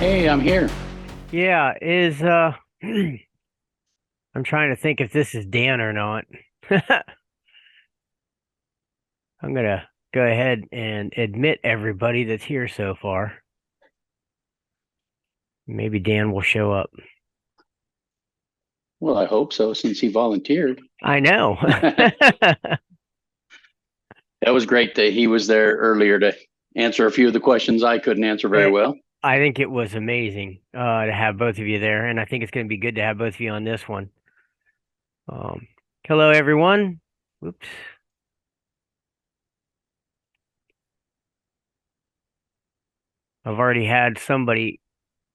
Hey, I'm here. Yeah, is I'm trying to think if this is Dan or not. I'm gonna go ahead and admit everybody that's here so far. Maybe Dan will show up. Well, I hope so since he volunteered. I know. That was great that he was there earlier to answer a few of the questions I couldn't answer very It, well. I think it was amazing to have both of you there, and I think it's going to be good to have both of you on this one. Um, Hello, everyone. Whoops. I've already had somebody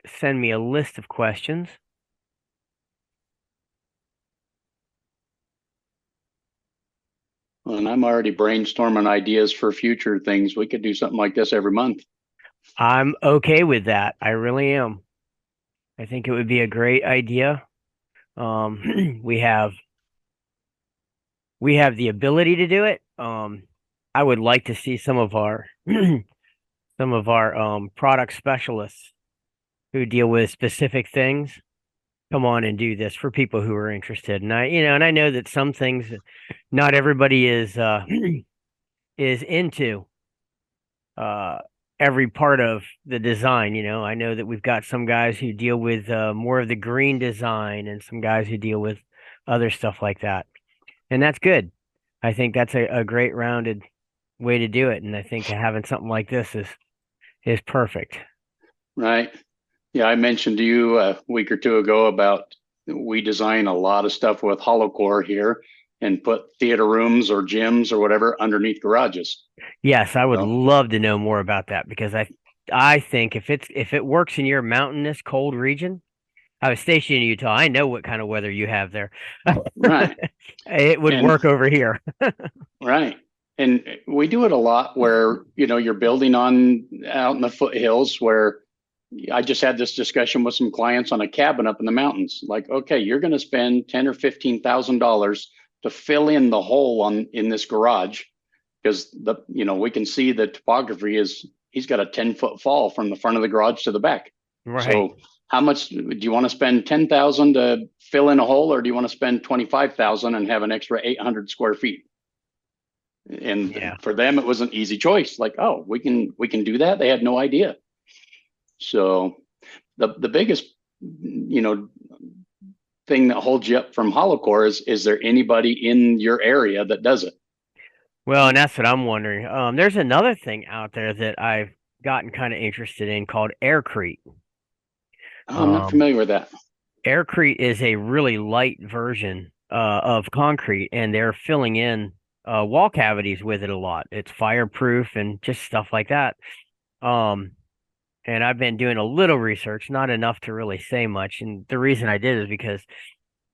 send me a list of questions. And I'm already brainstorming ideas for future things. We could do something like this every month. I'm okay with that. I really am. I think it would be a great idea. We have the ability to do it. I would like to see some of our product specialists who deal with specific things come on and do this for people who are interested. And I know that some things not everybody is into uh every part of the design. I know that we've got some guys who deal with more of the green design and some guys who deal with other stuff like that. And that's good. I think that's a great rounded way to do it. And I think having something like this is perfect. Right. Yeah, I mentioned to you a week or two ago about we design a lot of stuff with hollow core here and put theater rooms or gyms or whatever underneath garages. Yes, I would So, love to know more about that because I think if it works in your mountainous cold region, I was stationed in Utah. I know what kind of weather you have there. right. It would And work over here. right. And we do it a lot where, you're building on out in the foothills where I just had this discussion with some clients on a cabin up in the mountains. Like, okay, you're going to spend ten or $15,000 to fill in the hole in this garage because we can see the topography is he's got a 10-foot fall from the front of the garage to the back. Right. So how much do you want to spend 10,000 to fill in a hole, or do you want to spend 25,000 and have an extra 800 square feet? And Yeah. for them, it was an easy choice. Like, oh, we can do that. They had no idea. So the biggest thing that holds you up from hollow core is there anybody in your area that does it? Well, and that's what I'm wondering. There's another thing out there that I've gotten kind of interested in called aircrete. Oh, I'm not Um, familiar with that. Aircrete is a really light version of concrete, and they're filling in wall cavities with it a lot. It's fireproof and just stuff like that. Um, and I've been doing a little research, not enough to really say much. And the reason I did is because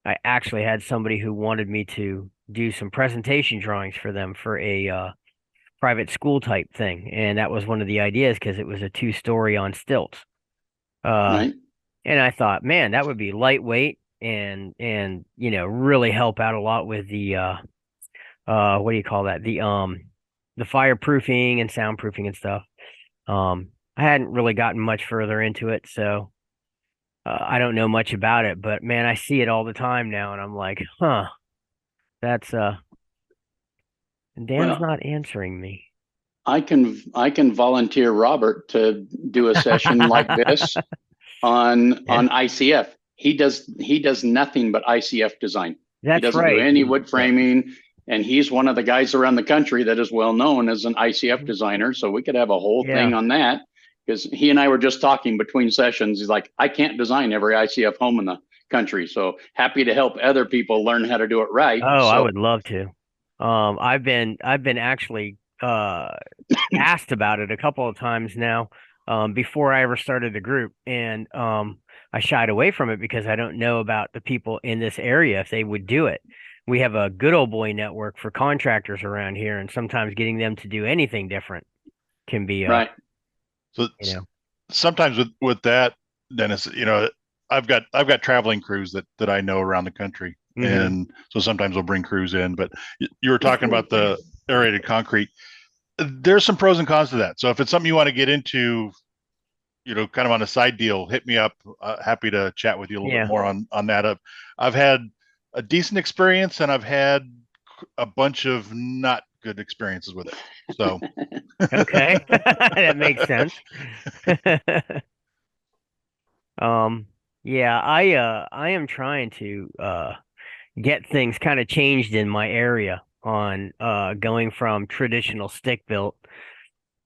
I actually had somebody who wanted me to do some presentation drawings for them for a private school type thing, and that was one of the ideas because it was a two-story on stilts. Uh, Right. and I thought, man, that would be lightweight and really help out a lot with the what do you call that? The fireproofing and soundproofing and stuff. I hadn't really gotten much further into it, so I don't know much about it, but man, I see it all the time now, and I'm like, huh, that's Dan's Well, not answering me. I can volunteer Robert to do a session like this Yeah, on ICF. He does nothing but ICF design. He that's doesn't do right. any wood framing, and he's one of the guys around the country that is well known as an ICF designer. So we could have a whole thing Yeah. on that because he and I were just talking between sessions. He's like, I can't design every ICF home in the country, so happy to help other people learn how to do it right. Oh, I So would love to. I've been actually asked about it a couple of times now, before I ever started the group, and I shied away from it because I don't know about the people in this area if they would do it. We have a good old boy network for contractors around here, and sometimes getting them to do anything different can be right, So you know, sometimes with that, Dennis, I've got traveling crews that I know around the country, hmm and so sometimes we'll bring crews in. But you were talking about the aerated concrete. There's some pros and cons to that. So if it's something you want to get into kind of on a side deal, hit me up. Happy to chat with you a little Yeah. bit more on that. I've had a decent experience, and I've had a bunch of not good experiences with it. So, Okay. That makes sense. Um, yeah, I am trying to get things kind of changed in my area on going from traditional stick built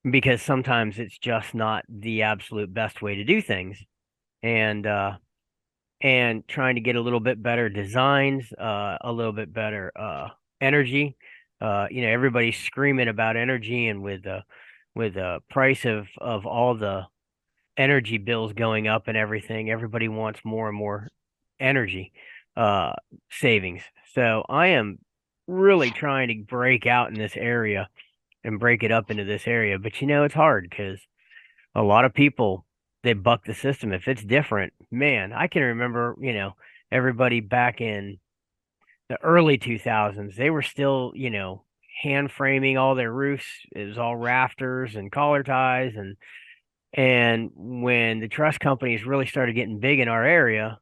because sometimes it's just not the absolute best way to do things. And trying to get a little bit better designs, a little bit better energy. Everybody's screaming about energy, and with the price of all the energy bills going up and everything, everybody wants more and more energy uh savings. So I am really trying to break out in this area and break it up into this area. But it's hard because a lot of people, they buck the system. If it's different, man, I can remember, everybody back in the early 2000s, they were still, hand framing all their roofs. It was all rafters and collar ties, and when the truss companies really started getting big in our area,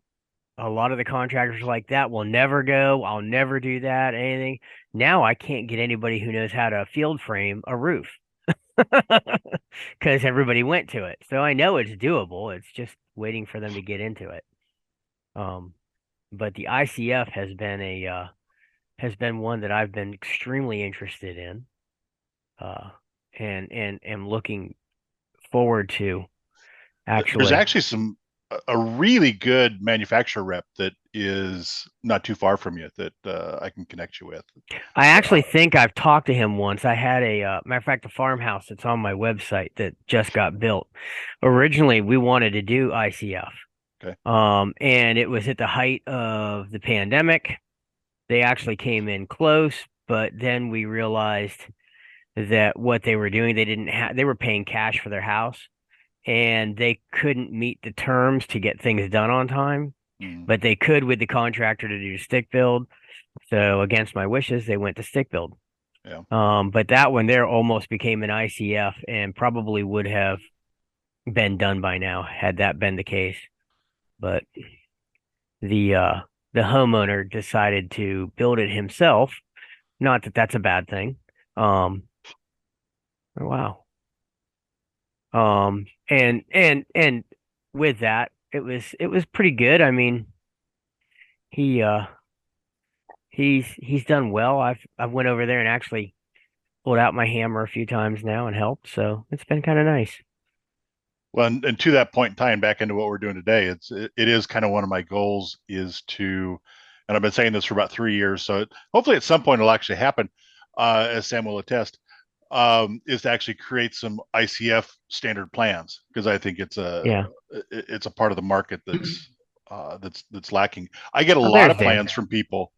a lot of the contractors like that will never go. I'll never do that, anything. Now I can't get anybody who knows how to field frame a roof because everybody went to it. So I know it's doable. It's just waiting for them to get into it. Um, but the ICF has been one that I've been extremely interested in, and am looking forward to there's actually. actually a really good manufacturer rep that is not too far from you that I can connect you with. I actually think I've talked to him once. I had a matter of fact, a farmhouse that's on my website that just got built. Originally, we wanted to do ICF. Okay. And it was at the height of the pandemic. They actually came in close, but then we realized that what they were doing, they were paying cash for their house, and they couldn't meet the terms to get things done on time, but they could with the contractor to do stick build. So against my wishes, they went to stick build. Yeah. But that one there almost became an ICF and probably would have been done by now had that been the case. But the uh the homeowner decided to build it himself. Not that that's a bad thing. Oh, wow. And with that, it was pretty good. I mean, he he's done well. I've went over there and actually pulled out my hammer a few times now and helped, so it's been kind of nice. Well, and to that point, tying back into what we're doing today, it is kind of one of my goals is to, and I've been saying this for about 3 years, so hopefully at some point it'll actually happen, as Sam will attest, is to actually create some ICF standard plans because I think Yeah. it's a part of the market that's lacking. I get a Oh, lot there's of Dan. plans from people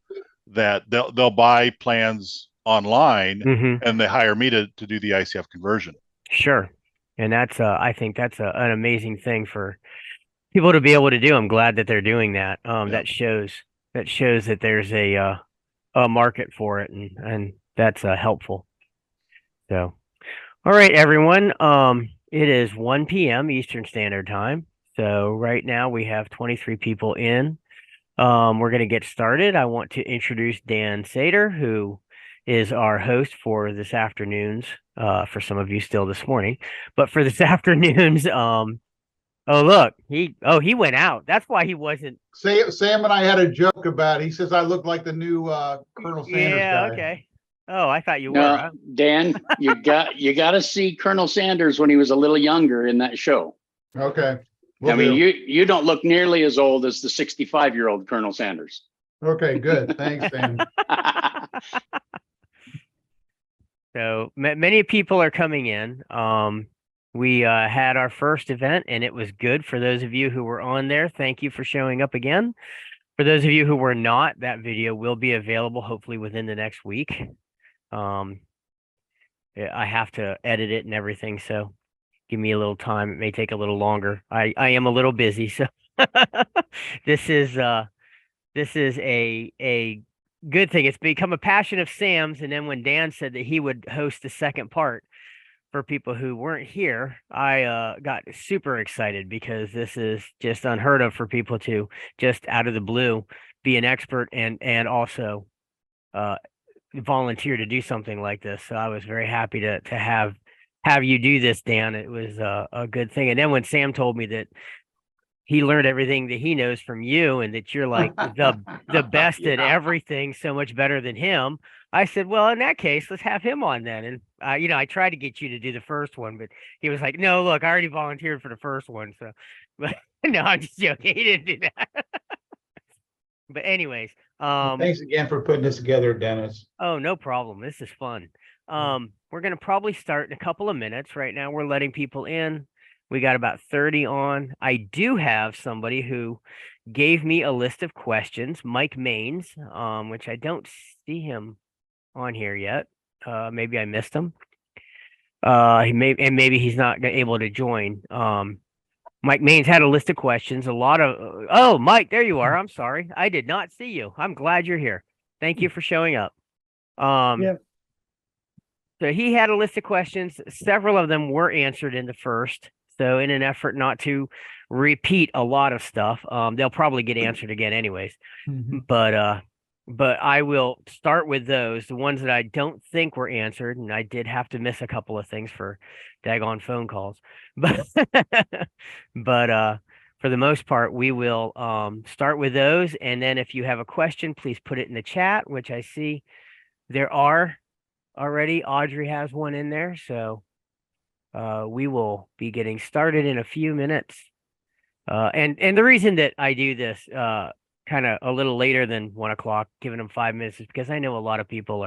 that they'll buy plans online Mm-hmm. and they hire me to do the ICF conversion. Sure. And that's I think that's an amazing thing for people to be able to do. I'm glad that they're doing that. Yeah. That shows that there's a market for it, and that's helpful. So, all right, everyone. It is 1 p.m. Eastern Standard Time. So right now we have 23 people in. We're going to get started. I want to introduce Dan Sater, who is our host for this afternoon's, for some of you still this morning, but for this afternoon's, oh, look, he went out. That's why he wasn't. Sam and I had a joke about it. He says I look like the new Colonel Sanders Yeah, guy. okay. Oh, I thought you were. No, Dan, you got to see Colonel Sanders when he was a little younger in that show. Okay. I mean, you don't look nearly as old as the 65-year-old Colonel Sanders. Okay, good. Thanks, Sam. So many people are coming in. We had our first event and it was good. For those of you who were on there, thank you for showing up again. For those of you who were not, that video will be available hopefully within the next week. I have to edit it and everything, so give me a little time. It may take a little longer. I am a little busy, so this is a good thing. It's become a passion of Sam's, and then when Dan said that he would host the second part, for people who weren't here, I got super excited because this is just unheard of for people to just out of the blue be an expert and also uh, volunteer to do something like this. So I was very happy to have you do this, Dan. It was a good thing. And then when Sam told me that he learned everything that he knows from you and that you're like the best at Yeah. everything, so much better than him, I said, well, in that case, let's have him on then. And I tried to get you to do the first one, but he was like, no, look, I already volunteered for the first one. So, but no, I'm just joking. He didn't do that. But anyways, Thanks again for putting this together, Dennis. oh, no problem. This is fun. We're gonna probably start in a couple of minutes. Right now, we're letting people in. We got about 30 on. I do have somebody who gave me a list of questions, Mike Maines, which I don't see him on here yet. Maybe I missed him. Maybe he's not able to join. Mike Maines had a list of questions. A lot of oh, Mike, there you are. I'm sorry, I did not see you. I'm glad you're here. Thank you for showing up. Yeah. So he had a list of questions. Several of them were answered in the first. So in an effort not to repeat a lot of stuff, they'll probably get answered again anyways. But I will start with those, the ones that I don't think were answered, and I did have to miss a couple of things for daggone phone calls. But for the most part, we will start with those, and then if you have a question, please put it in the chat, which I see there are already. Audrey has one in there, so we will be getting started in a few minutes. And the reason that I do this kind of a little later than 1 o'clock, giving them 5 minutes, is because I know a lot of people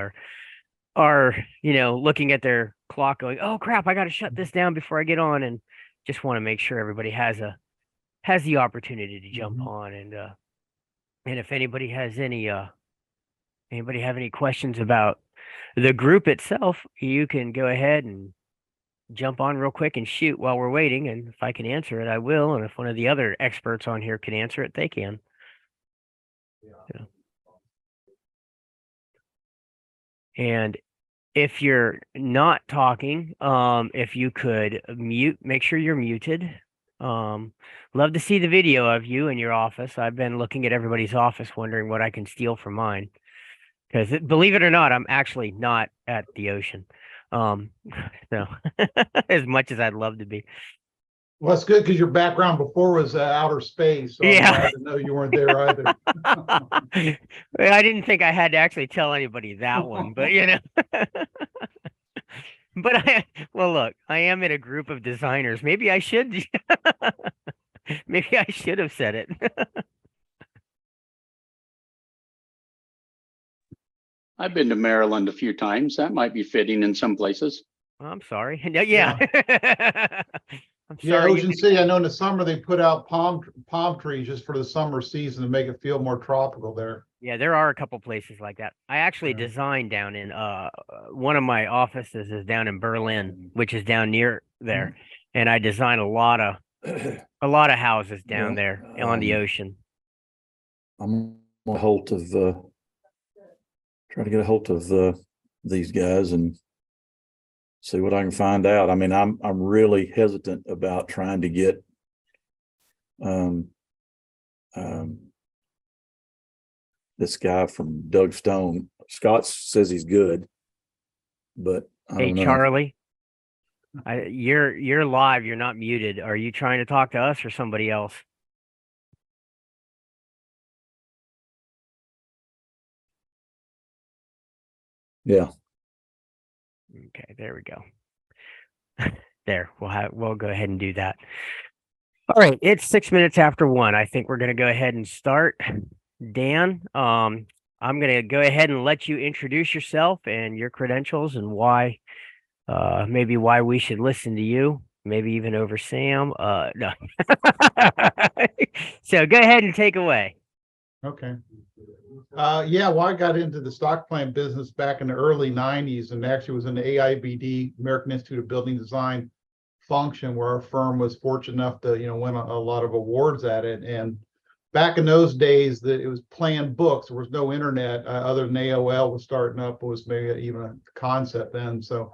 are looking at their clock going, oh crap, I got to shut this down before I get on, and just want to make sure everybody has the opportunity to jump on. And if anybody has anybody have any questions about the group itself, you can go ahead and jump on real quick and shoot while we're waiting. And if I can answer it, I will. And if one of the other experts on here can answer it, they can. So. And if you're not talking, if you could make sure you're muted. Love to see the video of you in your office. I've been looking at everybody's office, wondering what I can steal from mine. Because believe it or not, I'm actually not at the ocean. So as much as I'd love to be. Well, it's good because your background before was outer space. So Yeah. I'm glad to know you weren't there either. I didn't think I had to actually tell anybody that one, but But look, I am in a group of designers. Maybe I should. Maybe I should have said it. I've been to Maryland a few times. That might be fitting in some places. I'm sorry. No, yeah. I'm Yeah, sorry. Ocean City, I know in the summer they put out palm trees just for the summer season to make it feel more tropical there. Yeah, there are a couple places like that. I actually Yeah. designed down in one of my offices is down in Berlin, which is down near there. And I designed a lot of houses down there on the ocean. I'm on hold of trying to get a hold of these guys and see what I can find out. I mean, I'm really hesitant about trying to get this guy from Doug Stone. Scott says he's good, but I Hey, don't know. Charlie, you're live. You're not muted. Are you trying to talk to us or somebody else? Yeah. Okay, there we go. There, we'll go ahead and do that. All right, it's 6 minutes after 1. I think we're going to go ahead and start. Dan, I'm going to go ahead and let you introduce yourself and your credentials and why, maybe why we should listen to you, maybe even over Sam. No. So go ahead and take away. Okay. Yeah, well, I got into the stock plant business back in the early 90s and actually was in the AIBD, American Institute of Building Design function, where our firm was fortunate enough to, win a lot of awards at it. And back in those days, it was planned books. There was no internet other than AOL was starting up. It was maybe even a concept then. So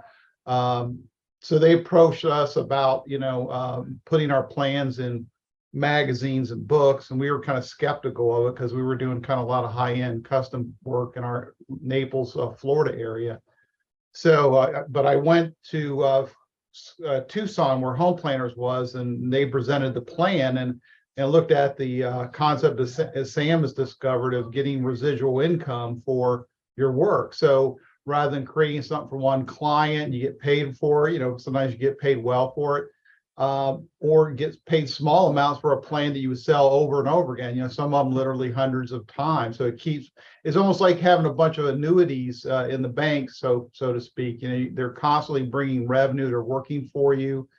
so they approached us about, putting our plans in magazines and books, and we were kind of skeptical of it because we were doing kind of a lot of high-end custom work in our Naples, Florida area. So, but I went to Tucson, where Home Planners was, and they presented the plan and looked at the concept as Sam has discovered of getting residual income for your work. So rather than creating something for one client, you get paid for it. Sometimes you get paid well for it, or gets paid small amounts for a plan that you would sell over and over again. Some of them literally hundreds of times. So it's almost like having a bunch of annuities in the bank, so to speak. They're constantly bringing revenue. They're working for you.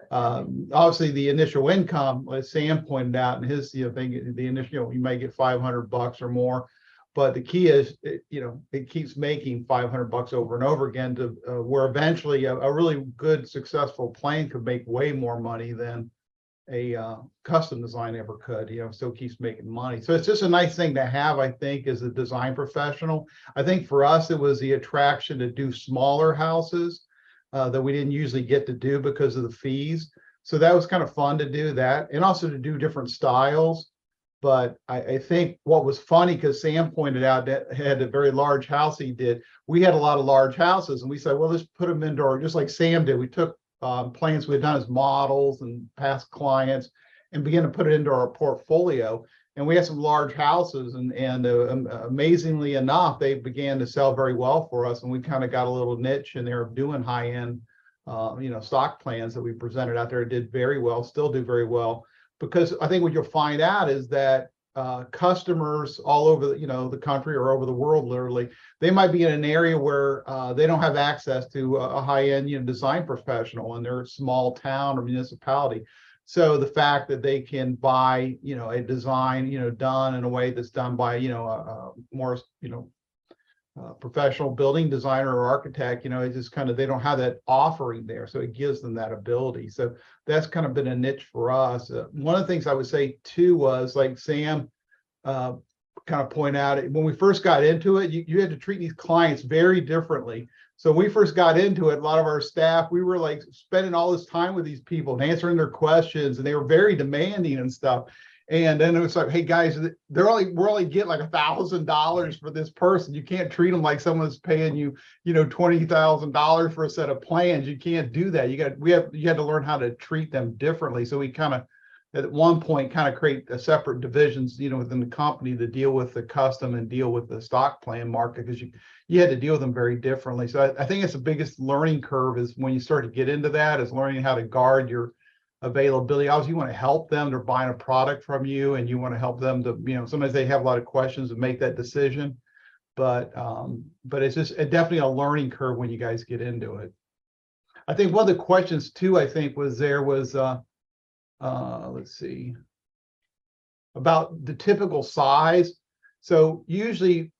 Obviously, the initial income, as Sam pointed out in his thing, the initial, you may get $500 or more. But the key is, it keeps making $500 over and over again to where eventually a really good, successful plan could make way more money than a custom design ever could. Still keeps making money. So it's just a nice thing to have, I think, as a design professional. I think for us, it was the attraction to do smaller houses that we didn't usually get to do because of the fees. So that was kind of fun to do that, and also to do different styles. But I think what was funny, because Sam pointed out that had a very large house he did. We had a lot of large houses, and we said, well, let's put them into our, just like Sam did. We took plans we had done as models and past clients and began to put it into our portfolio. And we had some large houses, and amazingly enough, they began to sell very well for us. And we kind of got a little niche in there of doing high-end, stock plans that we presented out there. It did very well, still do very well. Because I think what you'll find out is that customers all over the country or over the world, literally, they might be in an area where they don't have access to a high-end design professional in their small town or municipality. So the fact that they can buy a design done in a way that's done by a more professional building designer or architect, it's just kind of, they don't have that offering there. So it gives them that ability. So that's kind of been a niche for us. One of the things I would say too was, like Sam kind of point out, when we first got into it, you had to treat these clients very differently. So when we first got into it, a lot of our staff, we were like spending all this time with these people and answering their questions, and they were very demanding and stuff. And then it was like, hey guys, we're only getting like $1,000 for this person. You can't treat them like someone's paying you, $20,000 for a set of plans. You can't do that. You had to learn how to treat them differently. So we kind of, at one point, kind of create a separate divisions, within the company to deal with the custom and deal with the stock plan market, because you had to deal with them very differently. So I think it's the biggest learning curve is when you start to get into that, is learning how to guard your availability. Obviously, you want to help them. They're buying a product from you, and you want to help them to, sometimes they have a lot of questions and make that decision. But it's just definitely a learning curve when you guys get into it. I think one of the questions too, I think was let's see, about the typical size. So usually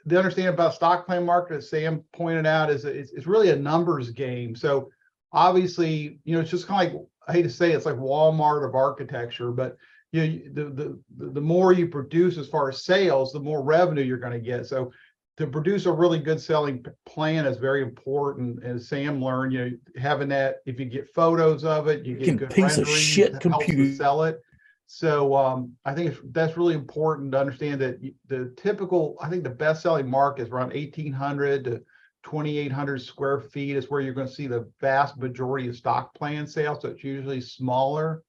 the understanding about stock plan market, as Sam pointed out, is it's really a numbers game. So obviously, it's just kind of like, I hate to say it's like Walmart of architecture, but the more you produce as far as sales, the more revenue you're going to get. So to produce a really good selling plan is very important. As Sam learned, having that, if you get photos of it, you get good piece of rendering, shit it helps computer to sell it. So I think that's really important to understand that the typical, I think the best selling market is around 1,800 to 2,800 square feet is where you're going to see the vast majority of stock plan sales. So it's usually smaller.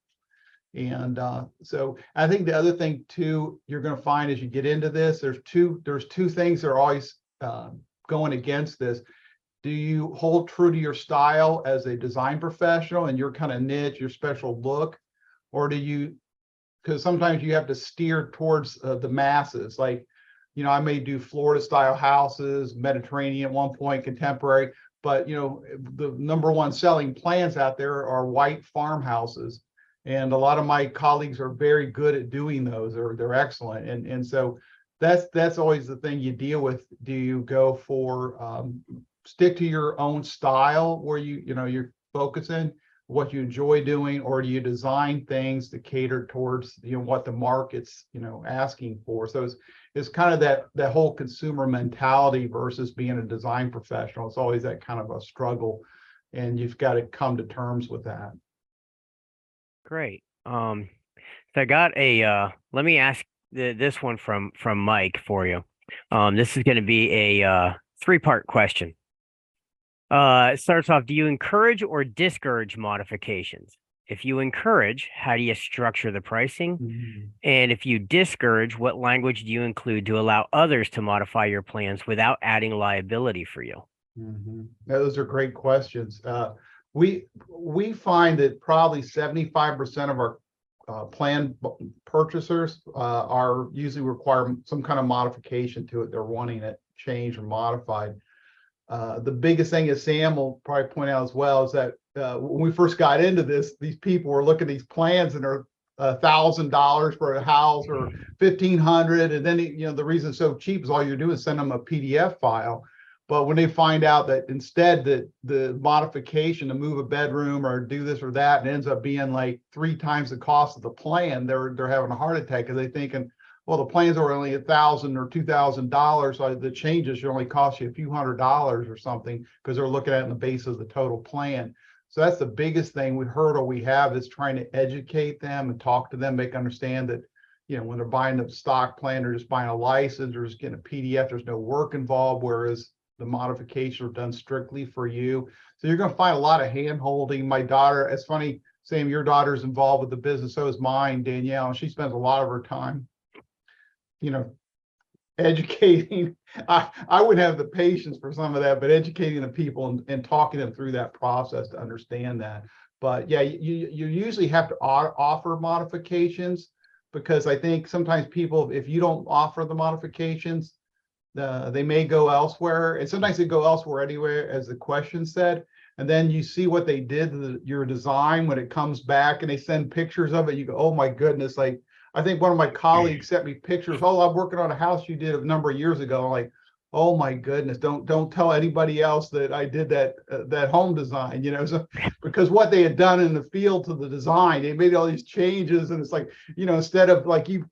And so I think the other thing too, you're going to find as you get into this, there's two things that are always going against this. Do you hold true to your style as a design professional and your kind of niche, your special look, or do you, because sometimes you have to steer towards the masses, like, I may do Florida style houses, Mediterranean at one point, contemporary, but the number one selling plans out there are white farmhouses. And a lot of my colleagues are very good at doing those, or they're excellent. And so that's always the thing you deal with. Do you go for stick to your own style where you're focusing what you enjoy doing, or do you design things to cater towards what the market's asking for? So it's kind of that whole consumer mentality versus being a design professional. It's always that kind of a struggle. and you've got to come to terms with that. Great. So I got a let me ask this one from Mike for you. This is going to be a 3-part question. It starts off, do you encourage or discourage modifications? If you encourage, how do you structure the pricing? And if you discourage, what language do you include to allow others to modify your plans without adding liability for you? Those are great questions. We find that probably 75% of our plan purchasers are usually require some kind of modification to it. They're wanting it changed or modified. The biggest thing, as Sam will probably point out as well, is that when we first got into this, these people were looking at these plans and they're $1,000 for a house or $1,500, and then the reason it's so cheap is all you're doing is send them a PDF file. But when they find out that instead that the modification to move a bedroom or do this or that, and it ends up being like 3 times the cost of the plan, they're having a heart attack because they're thinking, well, the plans are only $1,000 or $2,000, so the changes should only cost you a few $100s or something, because they're looking at it in the base of the total plan. So that's the biggest thing we hurdle we have, is trying to educate them and talk to them, make them understand that, when they're buying the stock plan, they're just buying a license or just getting a PDF. There's no work involved, whereas the modifications are done strictly for you. So you're going to find a lot of hand holding. My daughter, it's funny, Sam, your daughter's involved with the business, so is mine, Danielle, and she spends a lot of her time educating. I would have the patience for some of that, but educating the people and talking them through that process to understand that. But yeah, you usually have to offer modifications, because I think sometimes people, if you don't offer the modifications, they may go elsewhere, and sometimes they go elsewhere anyway, as the question said. And then you see what they did to your design when it comes back, and they send pictures of it. You go, oh my goodness! Like, I think one of my colleagues sent me pictures. Oh, I'm working on a house you did a number of years ago. I'm like, oh my goodness! Don't tell anybody else that I did that home design. So, because what they had done in the field to the design, they made all these changes, and it's like, instead of like you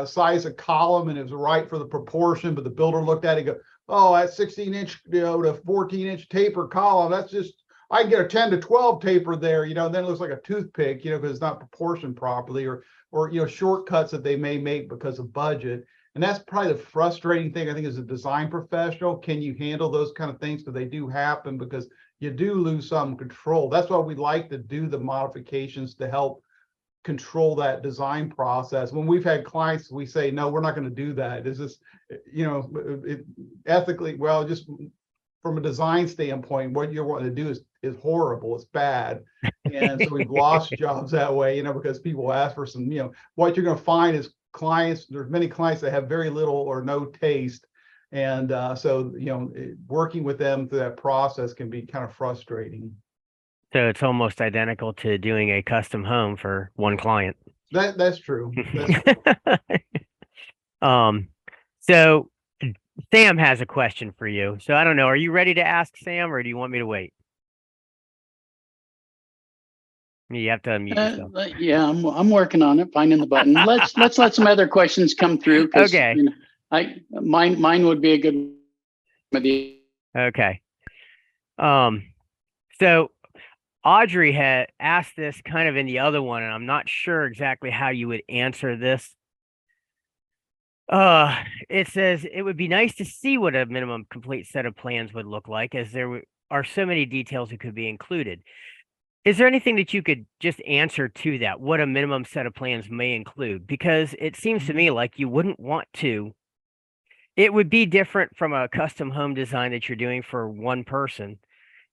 size a column and it was right for the proportion, but the builder looked at it and go, oh, that 16-inch to 14-inch taper column, that's just, I can get a 10 to 12 taper there, and then it looks like a toothpick, because it's not proportioned properly, or shortcuts that they may make because of budget. And that's probably the frustrating thing, I think, as a design professional. Can you handle those kind of things? Because they do happen, because you do lose some control. That's why we like to do the modifications, to help control that design process. When we've had clients, we say, no, we're not going to do that. Is this, ethically, well, just from a design standpoint, what you're wanting to do is horrible. It's bad. And so we've lost jobs that way, because people ask for some, what you're going to find is clients, there's many clients that have very little or no taste. And so, working with them through that process can be kind of frustrating. So it's almost identical to doing a custom home for one client. That's true. That's true. So Sam has a question for you. So I don't know. Are you ready to ask Sam, or do you want me to wait? You have to unmute yourself. Yeah, I'm working on it, finding the button. Let's let some other questions come through. Okay. Mine would be a good. Okay. So Audrey had asked this kind of in the other one, and I'm not sure exactly how you would answer this. It says it would be nice to see what a minimum complete set of plans would look like, as there are so many details that could be included. Is there anything that you could just answer to that, what a minimum set of plans may include? Because it seems to me like you wouldn't want to. It would be different from a custom home design that you're doing for one person,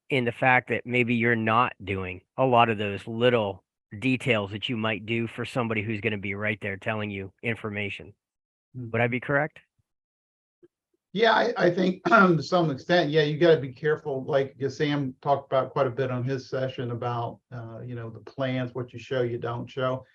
in the fact that maybe you're not doing a lot of those little details that you might do for somebody who's going to be right there telling you information. Would I be correct? Yeah, I think to some extent, yeah, you got to be careful. Like Sam talked about quite a bit on his session about, the plans, what you show, you don't show.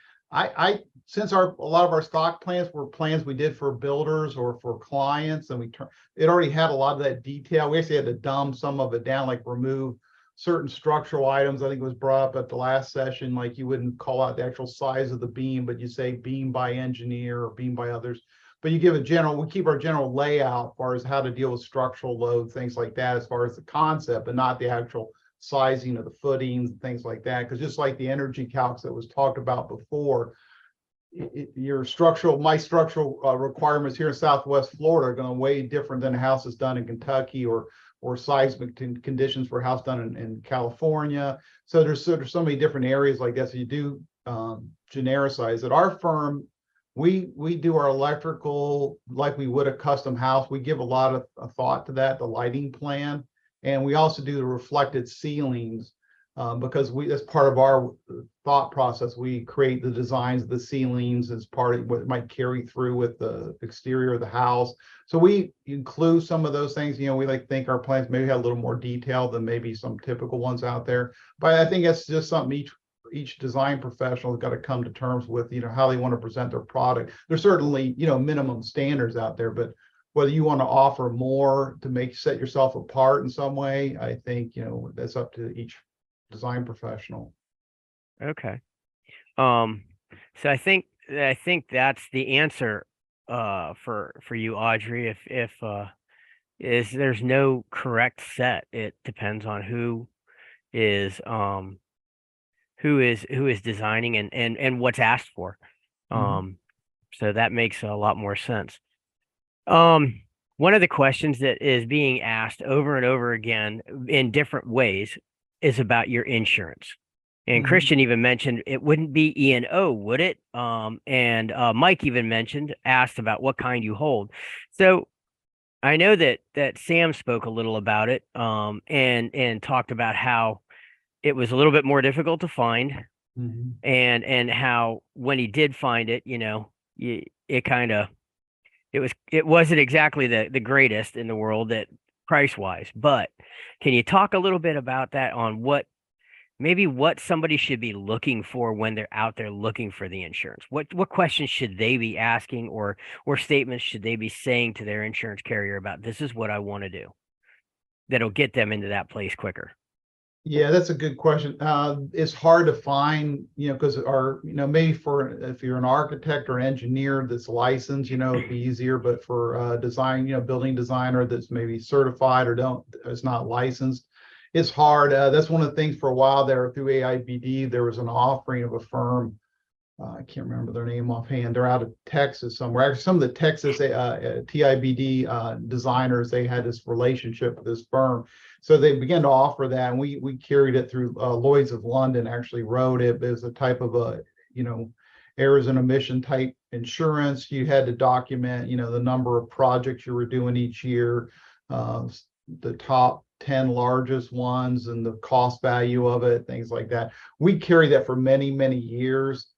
Since a lot of our stock plans were plans we did for builders or for clients, and it already had a lot of that detail. We actually had to dumb some of it down, like remove certain structural items. I think it was brought up at the last session, like you wouldn't call out the actual size of the beam, but you say beam by engineer or beam by others. But you give we keep our general layout as far as how to deal with structural load, things like that, as far as the concept, but not the actual sizing of the footings and things like that. Because just like the energy calcs that was talked about before, my structural requirements here in Southwest Florida are going to way different than a house is done in Kentucky or seismic conditions for a house done in California. So there's so many different areas like that. So you do genericize. At our firm, we do our electrical like we would a custom house. We give a lot of thought to that, the lighting plan, and we also do the reflected ceilings because that's part of our thought process. We create the designs of the ceilings as part of what might carry through with the exterior of the house. So we include some of those things. You know, we like to think our plans maybe have a little more detail than maybe some typical ones out there. But I think that's just something each design professional has got to come to terms with, you know, how they want to present their product. There's certainly, you know, minimum standards out there, but whether you want to offer more to set yourself apart in some way, I think, you know, that's up to each design professional. Okay. So I think that's the answer for you, Audrey. If there's no correct set. It depends on who is designing and what's asked for. So that makes a lot more sense. One of the questions that is being asked over and over again in different ways is about your insurance. And Christian even mentioned it wouldn't be E&O, would it? And Mike even asked about what kind you hold. So I know that Sam spoke a little about it and talked about how it was a little bit more difficult to find, and how when he did find it, you know, it wasn't exactly the greatest in the world that price wise. But can you talk a little bit about that on what somebody should be looking for when they're out there looking for the insurance? What questions should they be asking, or statements should they be saying to their insurance carrier about, this is what I want to do, that'll get them into that place quicker? Yeah, that's a good question. It's hard to find, you know, because maybe if you're an architect or engineer that's licensed, you know, it'd be easier. But for design, you know, building designer that's maybe certified or is not licensed, it's hard. That's one of the things. For a while there through AIBD, there was an offering of a firm. I can't remember their name offhand. They're out of Texas somewhere. Actually, some of the Texas TIBD designers, they had this relationship with this firm. So they began to offer that, and we carried it through Lloyd's of London, actually wrote it. It was a type of errors and omission type insurance. You had to document, you know, the number of projects you were doing each year, the top 10 largest ones and the cost value of it, things like that. We carried that for many, many years.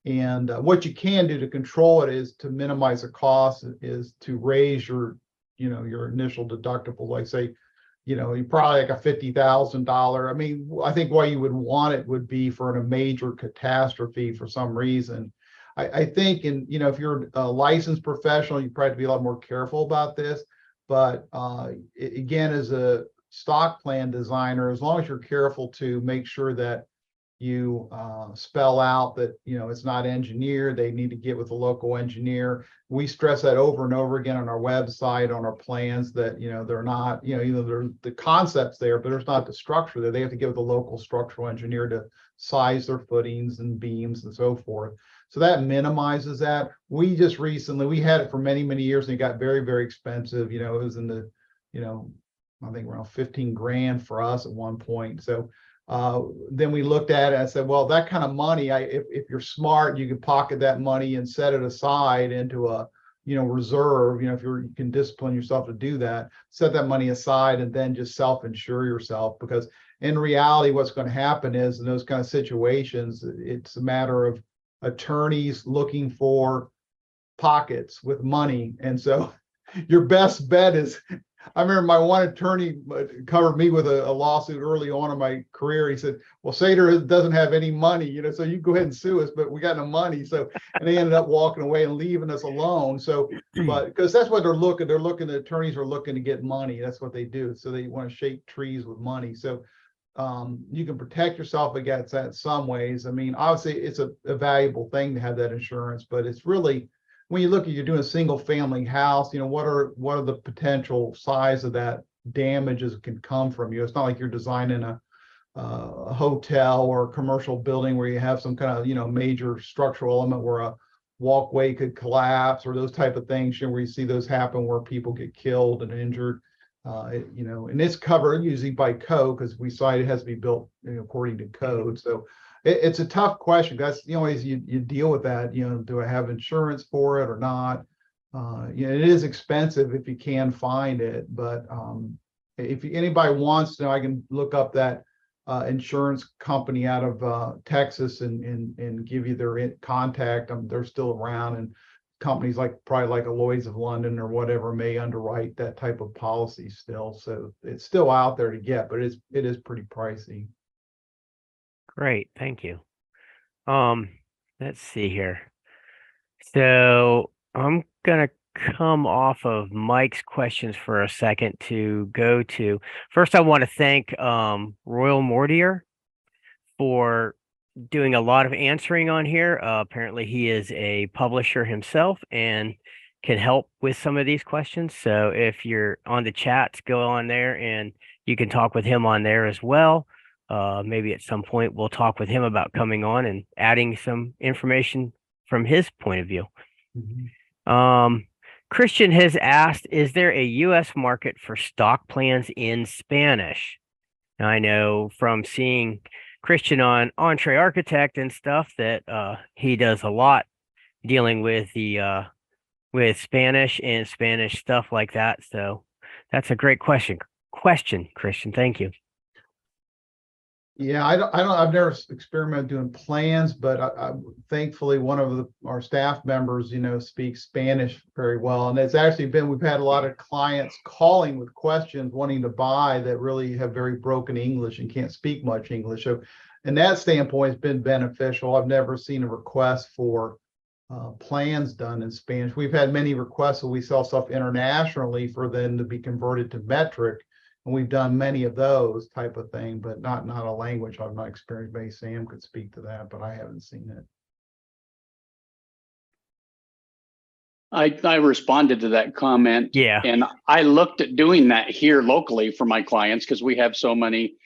And what you can do to control it is to minimize the cost, is to raise your initial deductible. Like say, you know, you probably like a $50,000. I mean, I think why you would want it would be for a major catastrophe for some reason. I think, if you're a licensed professional, you probably have to be a lot more careful about this. But again, as a stock plan designer, as long as you're careful to make sure that you spell out that, you know, it's not engineered, they need to get with a local engineer. We stress that over and over again on our website, on our plans, that, you know, they're not, you know, either there's the concepts there, but there's not the structure there. They have to get with a local structural engineer to size their footings and beams and so forth. So that minimizes that. We just recently, we had it for many, many years, and it got very, very expensive. You know, it was in the, you know, I think around 15 grand for us at one point. So then we looked at it and said, well, that kind of money, if you're smart, you can pocket that money and set it aside into a, you know, reserve. You know, if you can discipline yourself to do that, set that money aside and then just self-insure yourself. Because in reality, what's going to happen is in those kind of situations, it's a matter of attorneys looking for pockets with money. And so your best bet is, I remember my one attorney covered me with a lawsuit early on in my career. He said, well, Sater doesn't have any money, you know, so you go ahead and sue us, but we got no money. So, and they ended up walking away and leaving us alone. So, but because that's what the attorneys are looking to get money. That's what they do. So they want to shake trees with money. So you can protect yourself against that in some ways. I mean, obviously it's a valuable thing to have that insurance, but it's really, when you look at, you're doing a single family house, you know, what are the potential size of that damages can come from you? It's not like you're designing a hotel or a commercial building where you have some kind of, major structural element where a walkway could collapse or those type of things, where you see those happen where people get killed and injured. And it's covered usually by code because we cite it has to be built according to code. So it's a tough question. That's the only ways you deal with that. Do I have insurance for it or not? It is expensive if you can find it, but if anybody wants to know, I can look up that insurance company out of Texas and give you their contact. They're still around, and companies probably like a Lloyd's of London or whatever may underwrite that type of policy still. So it's still out there to get, but it is pretty pricey. Great, thank you. Let's see here. So I'm gonna come off of Mike's questions for a second to go to. First, I want to thank Royal Mortier for doing a lot of answering on here. Apparently, he is a publisher himself and can help with some of these questions. So if you're on the chats, go on there and you can talk with him on there as well. Maybe at some point we'll talk with him about coming on and adding some information from his point of view. Christian has asked, is there a U.S. market for stock plans in Spanish? Now, I know from seeing Christian on Entree Architect and stuff that he does a lot dealing with the with Spanish and Spanish stuff like that. So that's a great question, Christian. Thank you. Yeah, I've never experimented doing plans, but I thankfully one of our staff members, speaks Spanish very well. And it's actually we've had a lot of clients calling with questions wanting to buy that really have very broken English and can't speak much English. So in that standpoint, it's been beneficial. I've never seen a request for plans done in Spanish. We've had many requests, so we sell stuff internationally for them to be converted to metric. And we've done many of those type of thing, but not a language I've not experienced. Maybe Sam could speak to that, but I haven't seen it. I responded to that comment. Yeah. And I looked at doing that here locally for my clients because we have so many,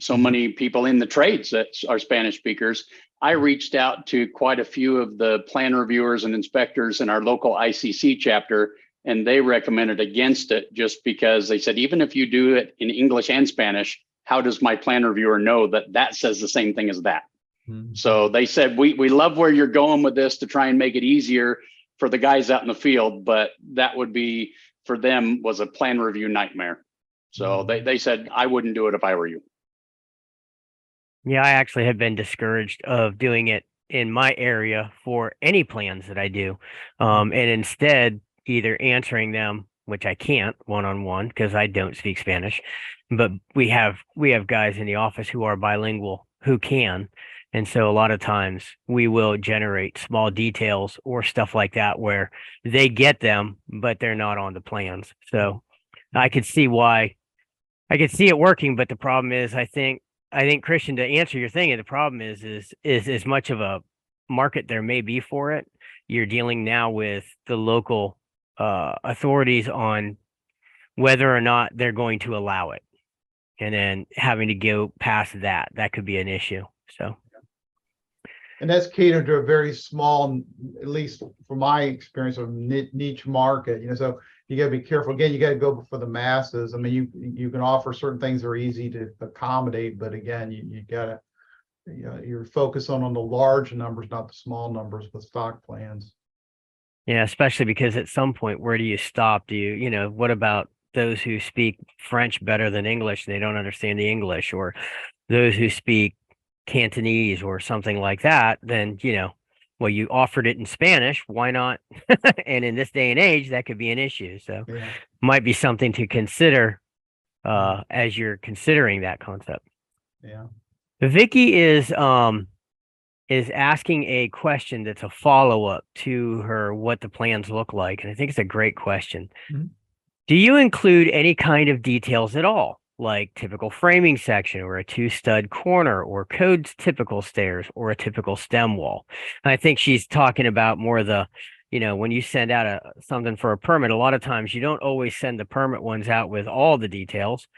so many people in the trades that are Spanish speakers. I reached out to quite a few of the plan reviewers and inspectors in our local ICC chapter, and they recommended against it just because they said, even if you do it in English and Spanish, how does my plan reviewer know that that says the same thing as that? So they said, we love where you're going with this to try and make it easier for the guys out in the field, but that would be, for them, was a plan review nightmare. So they said, I wouldn't do it if I were you. Yeah, I actually have been discouraged of doing it in my area for any plans that I do. And instead, either answering them, which I can't one-on-one because I don't speak Spanish, but we have guys in the office who are bilingual who can. And so a lot of times we will generate small details or stuff like that where they get them, but they're not on the plans. So I could see it working, but the problem is I think Christian, to answer your thing, and the problem is as much of a market there may be for it, you're dealing now with the local authorities on whether or not they're going to allow it, and then having to go past that could be an issue. So, and that's catered to a very small, at least from my experience, of niche market. So you got to be careful. Again, you got to go for the masses. I mean, you can offer certain things that are easy to accommodate, but again, you got to, you're focused on the large numbers, not the small numbers with stock plans. Yeah, especially because at some point, where do you stop? Do you, what about those who speak French better than English and they don't understand the English, or those who speak Cantonese or something like that? Then, well, you offered it in Spanish, why not? And in this day and age, that could be an issue. So might be something to consider as you're considering that concept. Yeah. Vicky is asking a question that's a follow-up to her what the plans look like, and I think it's a great question. Do you include any kind of details at all, like typical framing section or a 2-stud corner or code's typical stairs or a typical stem wall? And I think she's talking about more the, when you send out something for a permit, a lot of times you don't always send the permit ones out with all the details.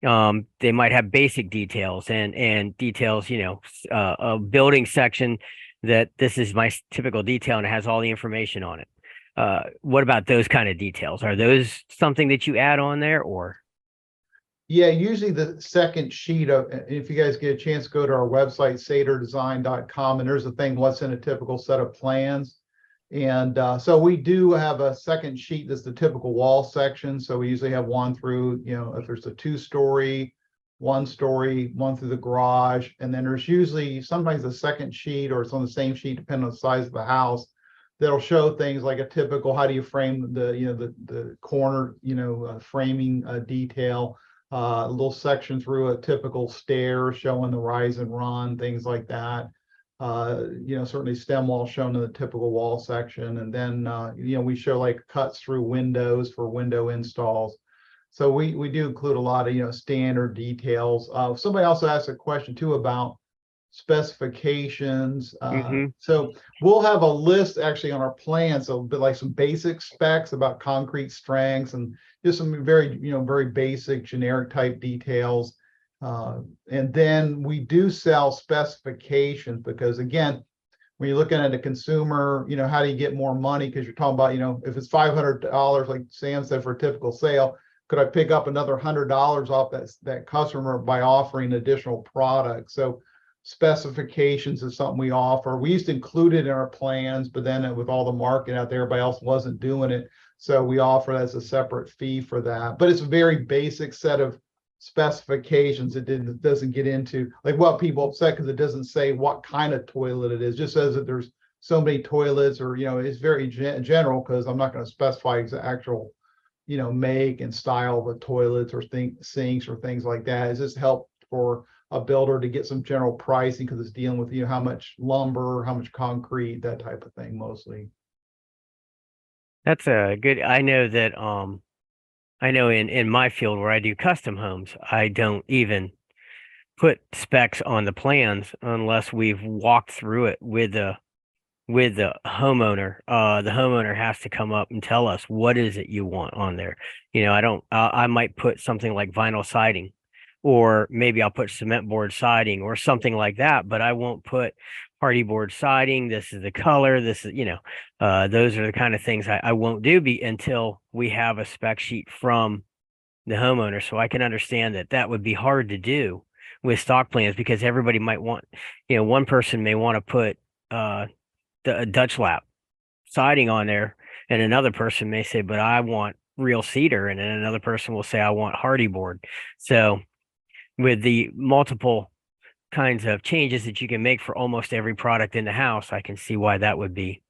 They might have basic details and details, a building section that this is my typical detail and it has all the information on it. What about those kind of details? Are those something that you add on there or? Yeah, usually the second sheet of, if you guys get a chance, go to our website, saterdesign.com, and there's a thing, what's in a typical set of plans. And so we do have a second sheet that's the typical wall section. So we usually have one through, if there's a 2-story, 1-story, one through the garage. And then there's usually sometimes a second sheet or it's on the same sheet, depending on the size of the house, that'll show things like a typical, how do you frame the corner, framing detail. A little section through a typical stair showing the rise and run, things like that. Certainly stem wall shown in the typical wall section. And then, we show like cuts through windows for window installs. So we do include a lot of, standard details. Somebody also asked a question too about specifications. So we'll have a list actually on our plan. So a bit like some basic specs about concrete strengths and just some very, very basic generic type details. And then we do sell specifications because again, when you're looking at a consumer, how do you get more money? Because you're talking about, if it's $500, like Sam said, for a typical sale, could I pick up another $100 off that customer by offering additional products? So specifications is something we offer. We used to include it in our plans, but then with all the market out there, everybody else wasn't doing it. So we offer as a separate fee for that. But it's a very basic set of specifications. It doesn't get into like what people upset because it doesn't say what kind of toilet it is. It just says that there's so many toilets, or it's very general because I'm not going to specify actual make and style of the toilets or sinks or things like that. It's just help for a builder to get some general pricing because it's dealing with how much lumber, how much concrete, that type of thing mostly. That's a good. I know that I know in my field where I do custom homes, I don't even put specs on the plans unless we've walked through it with the homeowner. The homeowner has to come up and tell us what is it you want on there. I might put something like vinyl siding, or maybe I'll put cement board siding or something like that, but I won't put hardy board siding. This is the color. This is, those are the kind of things I won't do until we have a spec sheet from the homeowner. So I can understand that would be hard to do with stock plans because everybody might want, one person may want to put the Dutch lap siding on there, and another person may say, but I want real cedar, and then another person will say, I want hardy board. So with the multiple kinds of changes that you can make for almost every product in the house, I can see why that would be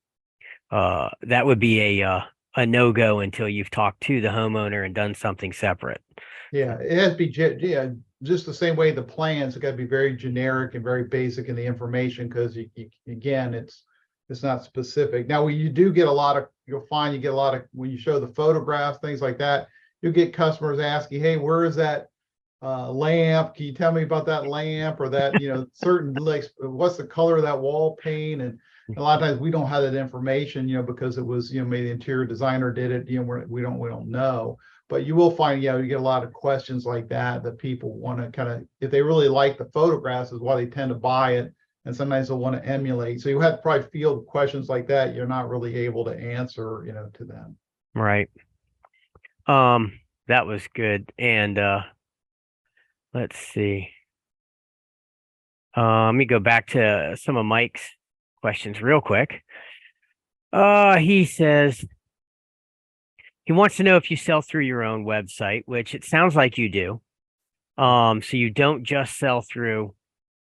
a no-go until you've talked to the homeowner and done something separate. Yeah, it has to be just the same way the plans have got to be very generic and very basic in the information because again, it's not specific. Now, you do get you'll find you get a lot of, when you show the photographs, things like that, you'll get customers asking, hey, where is that lamp? Can you tell me about that lamp or that, certain, like, what's the color of that wall paint? And a lot of times we don't have that information, because it was, maybe the interior designer did it, we don't know. But you will find, you get a lot of questions like that people want to kind of, if they really like the photographs, is why they tend to buy it. And sometimes they'll want to emulate. So you have to probably field questions like that you're not really able to answer, to them. Right. That was good. And let's see. Let me go back to some of Mike's questions real quick. He says he wants to know if you sell through your own website, which it sounds like you do. So you don't just sell through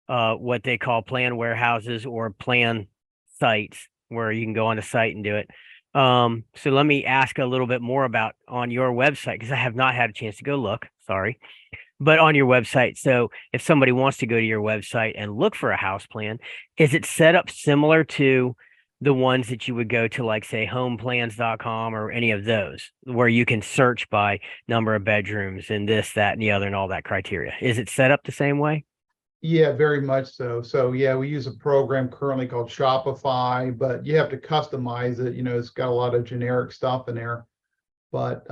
what they call plan warehouses or plan sites where you can go on the site and do it. So let me ask a little bit more about on your website, because I have not had a chance to go look, sorry, but on your website. So if somebody wants to go to your website and look for a house plan, is it set up similar to the ones that you would go to, like say homeplans.com or any of those, where you can search by number of bedrooms and this, that, and the other, and all that criteria? Is it set up the same way? Yeah, very much so. So yeah, we use a program currently called Shopify, but you have to customize it. It's got a lot of generic stuff in there. But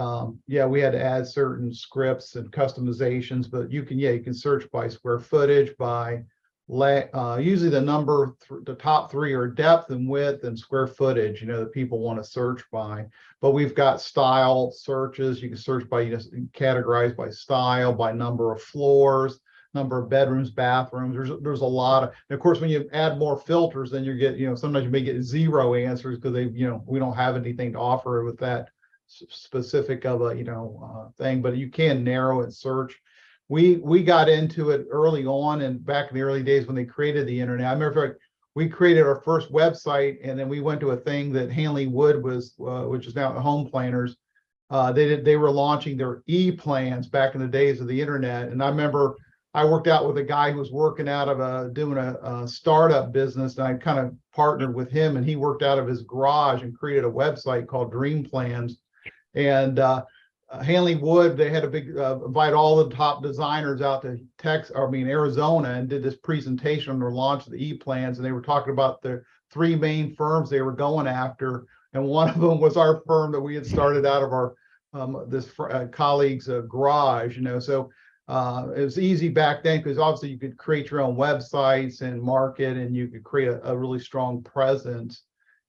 yeah, we had to add certain scripts and customizations, but you can search by square footage, by usually the top three are depth and width and square footage, that people want to search by. But we've got style searches. You can search by, categorize by style, by number of floors, number of bedrooms, bathrooms. There's a lot and of course, when you add more filters, then you get, sometimes you may get 0 answers because we don't have anything to offer with that specific of a, thing, but you can narrow and search. We got into it early on, and back in the early days when they created the internet. I remember we created our first website, and then we went to a thing that Hanley Wood was, which is now Home Planners. They were launching their e-plans back in the days of the internet, and I remember I worked out with a guy who was working out of doing a startup business, and I kind of partnered with him, and he worked out of his garage and created a website called Dream Plans. And Hanley Wood, they had a big invite all the top designers out to Arizona, and did this presentation on their launch of the e-plans, and they were talking about the 3 main firms they were going after, and one of them was our firm that we had started out of our colleague's garage. So it was easy back then because obviously you could create your own websites and market, and you could create a really strong presence.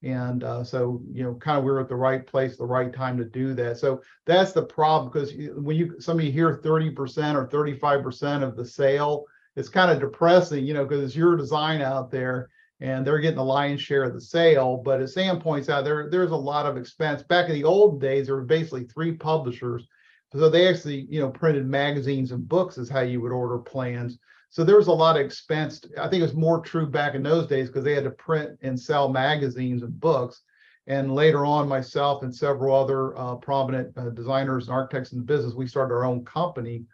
And so, kind of we were at the right place, the right time to do that. So that's the problem, because when somebody hear 30% or 35% of the sale, it's kind of depressing, because it's your design out there and they're getting the lion's share of the sale. But as Sam points out, there's a lot of expense. Back in the old days, there were basically 3 publishers. So they actually, printed magazines and books is how you would order plans. So there was a lot of expense. I think it was more true back in those days because they had to print and sell magazines and books. And later on, myself and several other prominent designers and architects in the business, we started our own company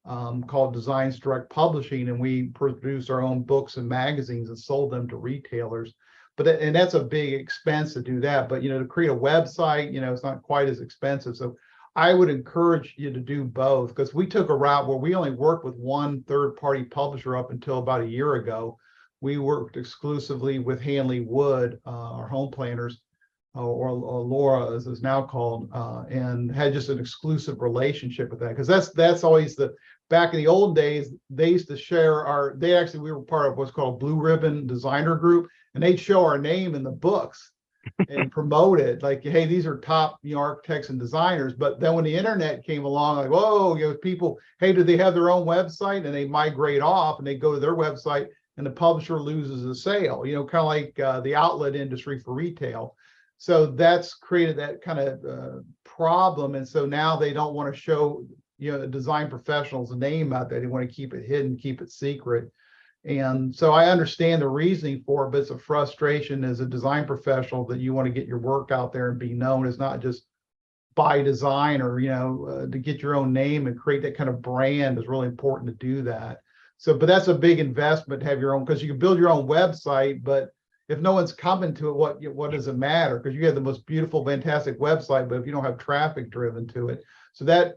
called Designs Direct Publishing, and we produced our own books and magazines and sold them to retailers. And that's a big expense to do that. But to create a website, it's not quite as expensive. So I would encourage you to do both, because we took a route where we only worked with one third-party publisher up until about a year ago. We worked exclusively with Hanley Wood, our Home Planners, or Laura as it's now called, and had just an exclusive relationship with that. Because that's always back in the old days, they used to share we were part of what's called Blue Ribbon Designer Group, and they'd show our name in the books and promote it like, hey, these are top architects and designers. But then when the internet came along, like, whoa, people, hey, do they have their own website? And they migrate off and they go to their website, and the publisher loses a sale, kind of like the outlet industry for retail. So that's created that kind of problem. And so now they don't want to show the design professional's name out there. They want to keep it hidden, keep it secret. And so I understand the reasoning for it, but it's a frustration as a design professional that you want to get your work out there and be known as not just by design, or, to get your own name and create that kind of brand is really important to do that. So, but that's a big investment to have your own, because you can build your own website, but if no one's coming to it, what does it matter? Because you have the most beautiful, fantastic website, but if you don't have traffic driven to it, so that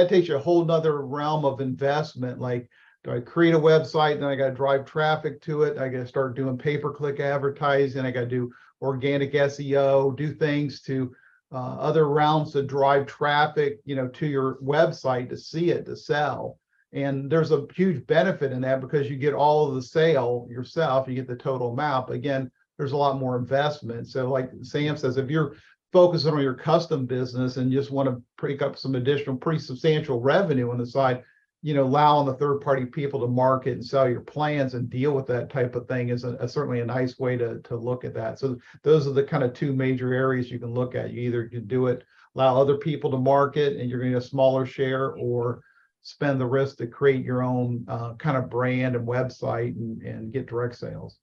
takes you a whole nother realm of investment. Like, do I create a website? Then I got to drive traffic to it. I got to start doing pay-per-click advertising. I got to do organic SEO, do things to other realms to drive traffic, to your website to see it, to sell. And there's a huge benefit in that because you get all of the sale yourself, you get the total amount. But again, there's a lot more investment. So like Sam says, if you're focusing on your custom business and just want to pick up some additional pretty substantial revenue on the side, allowing the third-party people to market and sell your plans and deal with that type of thing is certainly a nice way to look at that. So those are the kind of 2 major areas you can look at. You either can do it, allow other people to market, and you're going to get a smaller share, or spend the risk to create your own kind of brand and website and get direct sales.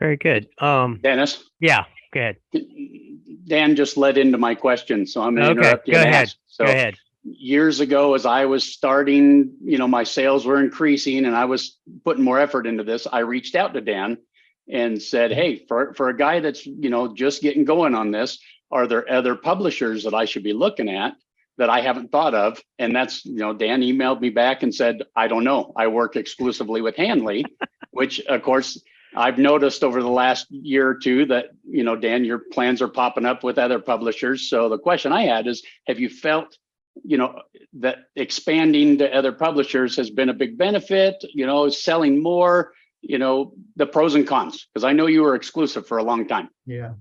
Very good. Dennis? Yeah, go ahead. Dan just led into my question, so I'm going to interrupt you. Go and ahead. ask. So Go ahead. Years ago, as I was starting, my sales were increasing and I was putting more effort into this, I reached out to Dan and said, hey, for a guy that's, just getting going on this, are there other publishers that I should be looking at that I haven't thought of? And that's, Dan emailed me back and said, I don't know. I work exclusively with Hanley, which of course, I've noticed over the last year or two that, Dan, your plans are popping up with other publishers. So the question I had is, have you felt, that expanding to other publishers has been a big benefit, selling more, the pros and cons? Because I know you were exclusive for a long time. Yeah.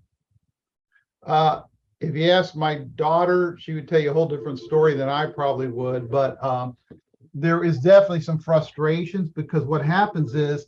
If you ask my daughter, she would tell you a whole different story than I probably would. But there is definitely some frustrations, because what happens is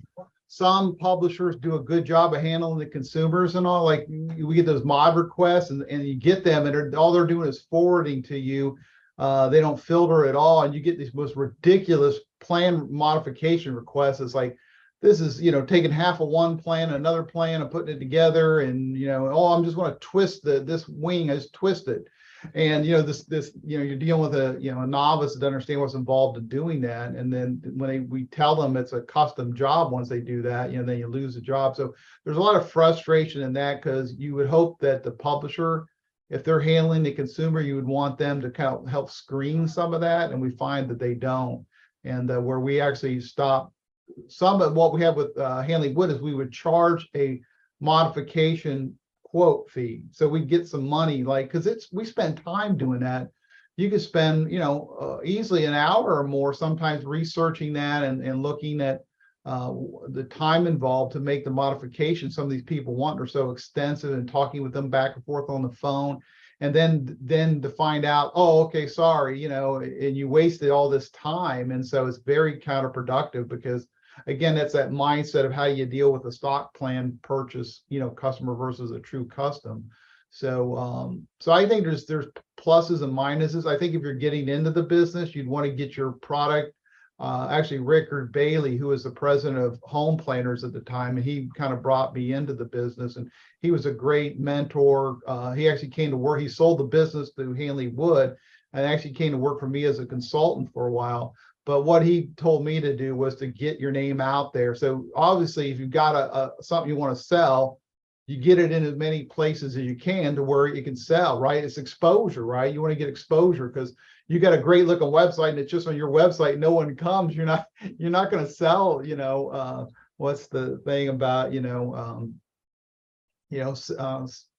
some publishers do a good job of handling the consumers and all. Like, we get those mod requests, and you get them, and all they're doing is forwarding to you. They don't filter at all, and you get these most ridiculous plan modification requests. It's like, this is, taking half of one plan, another plan, and putting it together, and I'm just going to twist this wing, I just twist it. And this you're dealing with a novice that doesn't understand what's involved in doing that. And then when we tell them it's a custom job, once they do that, then you lose the job. So there's a lot of frustration in that, because you would hope that the publisher, if they're handling the consumer, you would want them to kind of help screen some of that, and we find that they don't. And where we actually stop some of what we have with Handling Wood is we would charge a modification quote fee. So we get some money, like, because we spend time doing that. You could spend, easily an hour or more sometimes researching that and looking at the time involved to make the modification some of these people want are so extensive, and talking with them back and forth on the phone. And then to find out, oh, okay, sorry, and you wasted all this time. And so it's very counterproductive, because again, that's that mindset of how you deal with a stock plan purchase, customer versus a true custom. So I think there's pluses and minuses. I think if you're getting into the business, you'd want to get your product. Actually, Rickard Bailey, who was the president of Home Planners at the time, and he kind of brought me into the business, and he was a great mentor. He actually came to work. He sold the business to Handling Wood, and actually came to work for me as a consultant for a while. But what he told me to do was to get your name out there. So obviously, if you've got something you want to sell, you get it in as many places as you can to where you can sell, right? It's exposure, right? You want to get exposure, because you got a great looking website and it's just on your website, no one comes. You're not going to sell. What's the thing about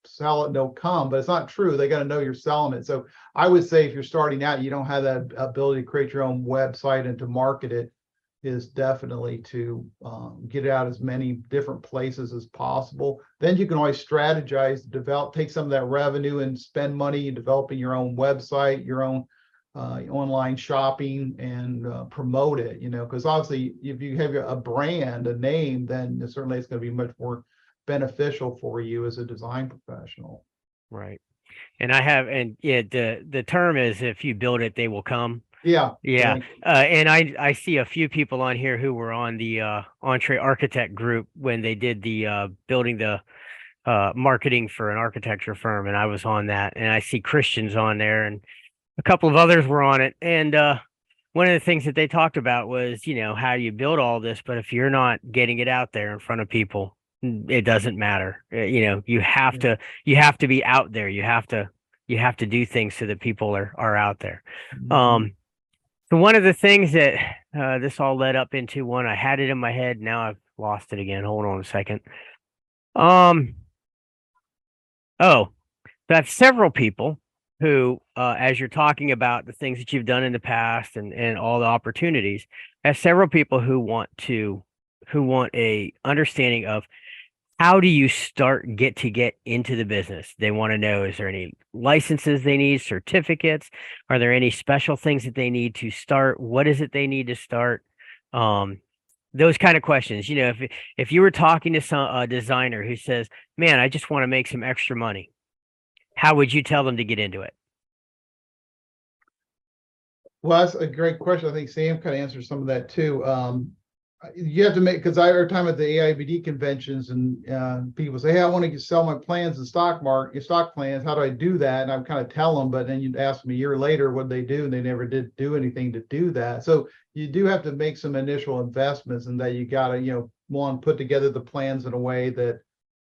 sell it, no come, but it's not true. They got to know you're selling it. So I would say if you're starting out, you don't have that ability to create your own website and to market it, is definitely to get it out as many different places as possible. Then you can always strategize, take some of that revenue and spend money developing your own website, your own online shopping, and promote it, because obviously if you have a brand, a name, then certainly it's going to be much more beneficial for you as a design professional. Right. And the term is, if you build it, they will come. Yeah. And I see a few people on here who were on the Entree Architect group when they did the building the marketing for an architecture firm, and I was on that, and I see Christians on there, and a couple of others were on it. And one of the things that they talked about was, how you build all this, but if you're not getting it out there in front of people, it doesn't matter. You have to be out there. You have to do things so that people are out there. So one of the things that this all led up into, I had it in my head, now I've lost it again. Hold on a second. So I have several people who, as you're talking about the things that you've done in the past and all the opportunities, I have several people who want a understanding of, how do you get into the business? They want to know, is there any licenses they need, certificates? Are there any special things that they need to start? What is it they need to start? Those kind of questions. If you were talking to a designer who says, man, I just want to make some extra money, how would you tell them to get into it? Well, that's a great question. I think Sam kind of answered some of that too. You have to make, because every time at the AIBD conventions, and people say, hey, I want to sell my plans in stock plans. How do I do that? And I kind of tell them, but then you'd ask them a year later what they do, and they never did do anything to do that. So you do have to make some initial investments, and that you got to, put together the plans in a way that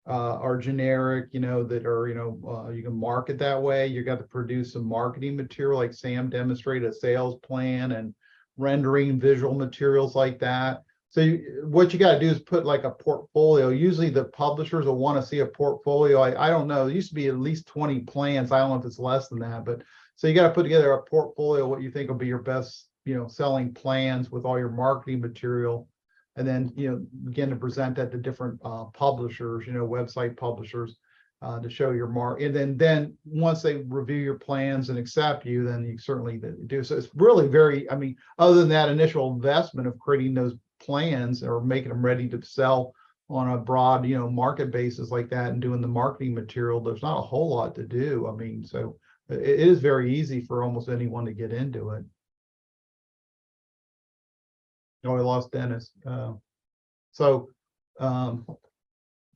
are generic, that are, you can market that way. You got to produce some marketing material, like Sam demonstrated, a sales plan and rendering visual materials like that. So what you got to do is put like a portfolio. Usually the publishers will want to see a portfolio. I don't know. There used to be at least 20 plans. I don't know if it's less than that, but so you got to put together a portfolio, what you think will be your best, selling plans with all your marketing material. And then, begin to present that to different publishers, website publishers to show your mark. And then once they review your plans and accept you, then you certainly do. So it's really very, other than that initial investment of creating those plans or making them ready to sell on a broad, market basis like that and doing the marketing material, there's not a whole lot to do. So it is very easy for almost anyone to get into it. Oh, I lost Dennis. So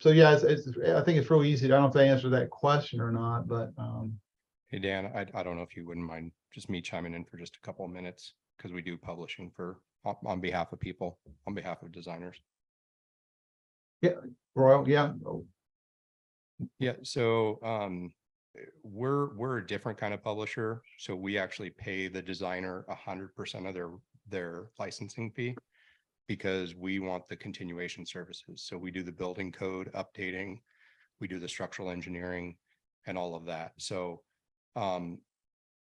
yeah, I think it's real easy. I don't know if they answered that question or not, but Hey, Dan, I don't know if you wouldn't mind just me chiming in for just a couple of minutes, because we do publishing on behalf of people, on behalf of designers. Royal, yeah. Yeah, so we're a different kind of publisher. So we actually pay the designer 100% of their licensing fee, because we want the continuation services. So we do the building code updating, we do the structural engineering and all of that. So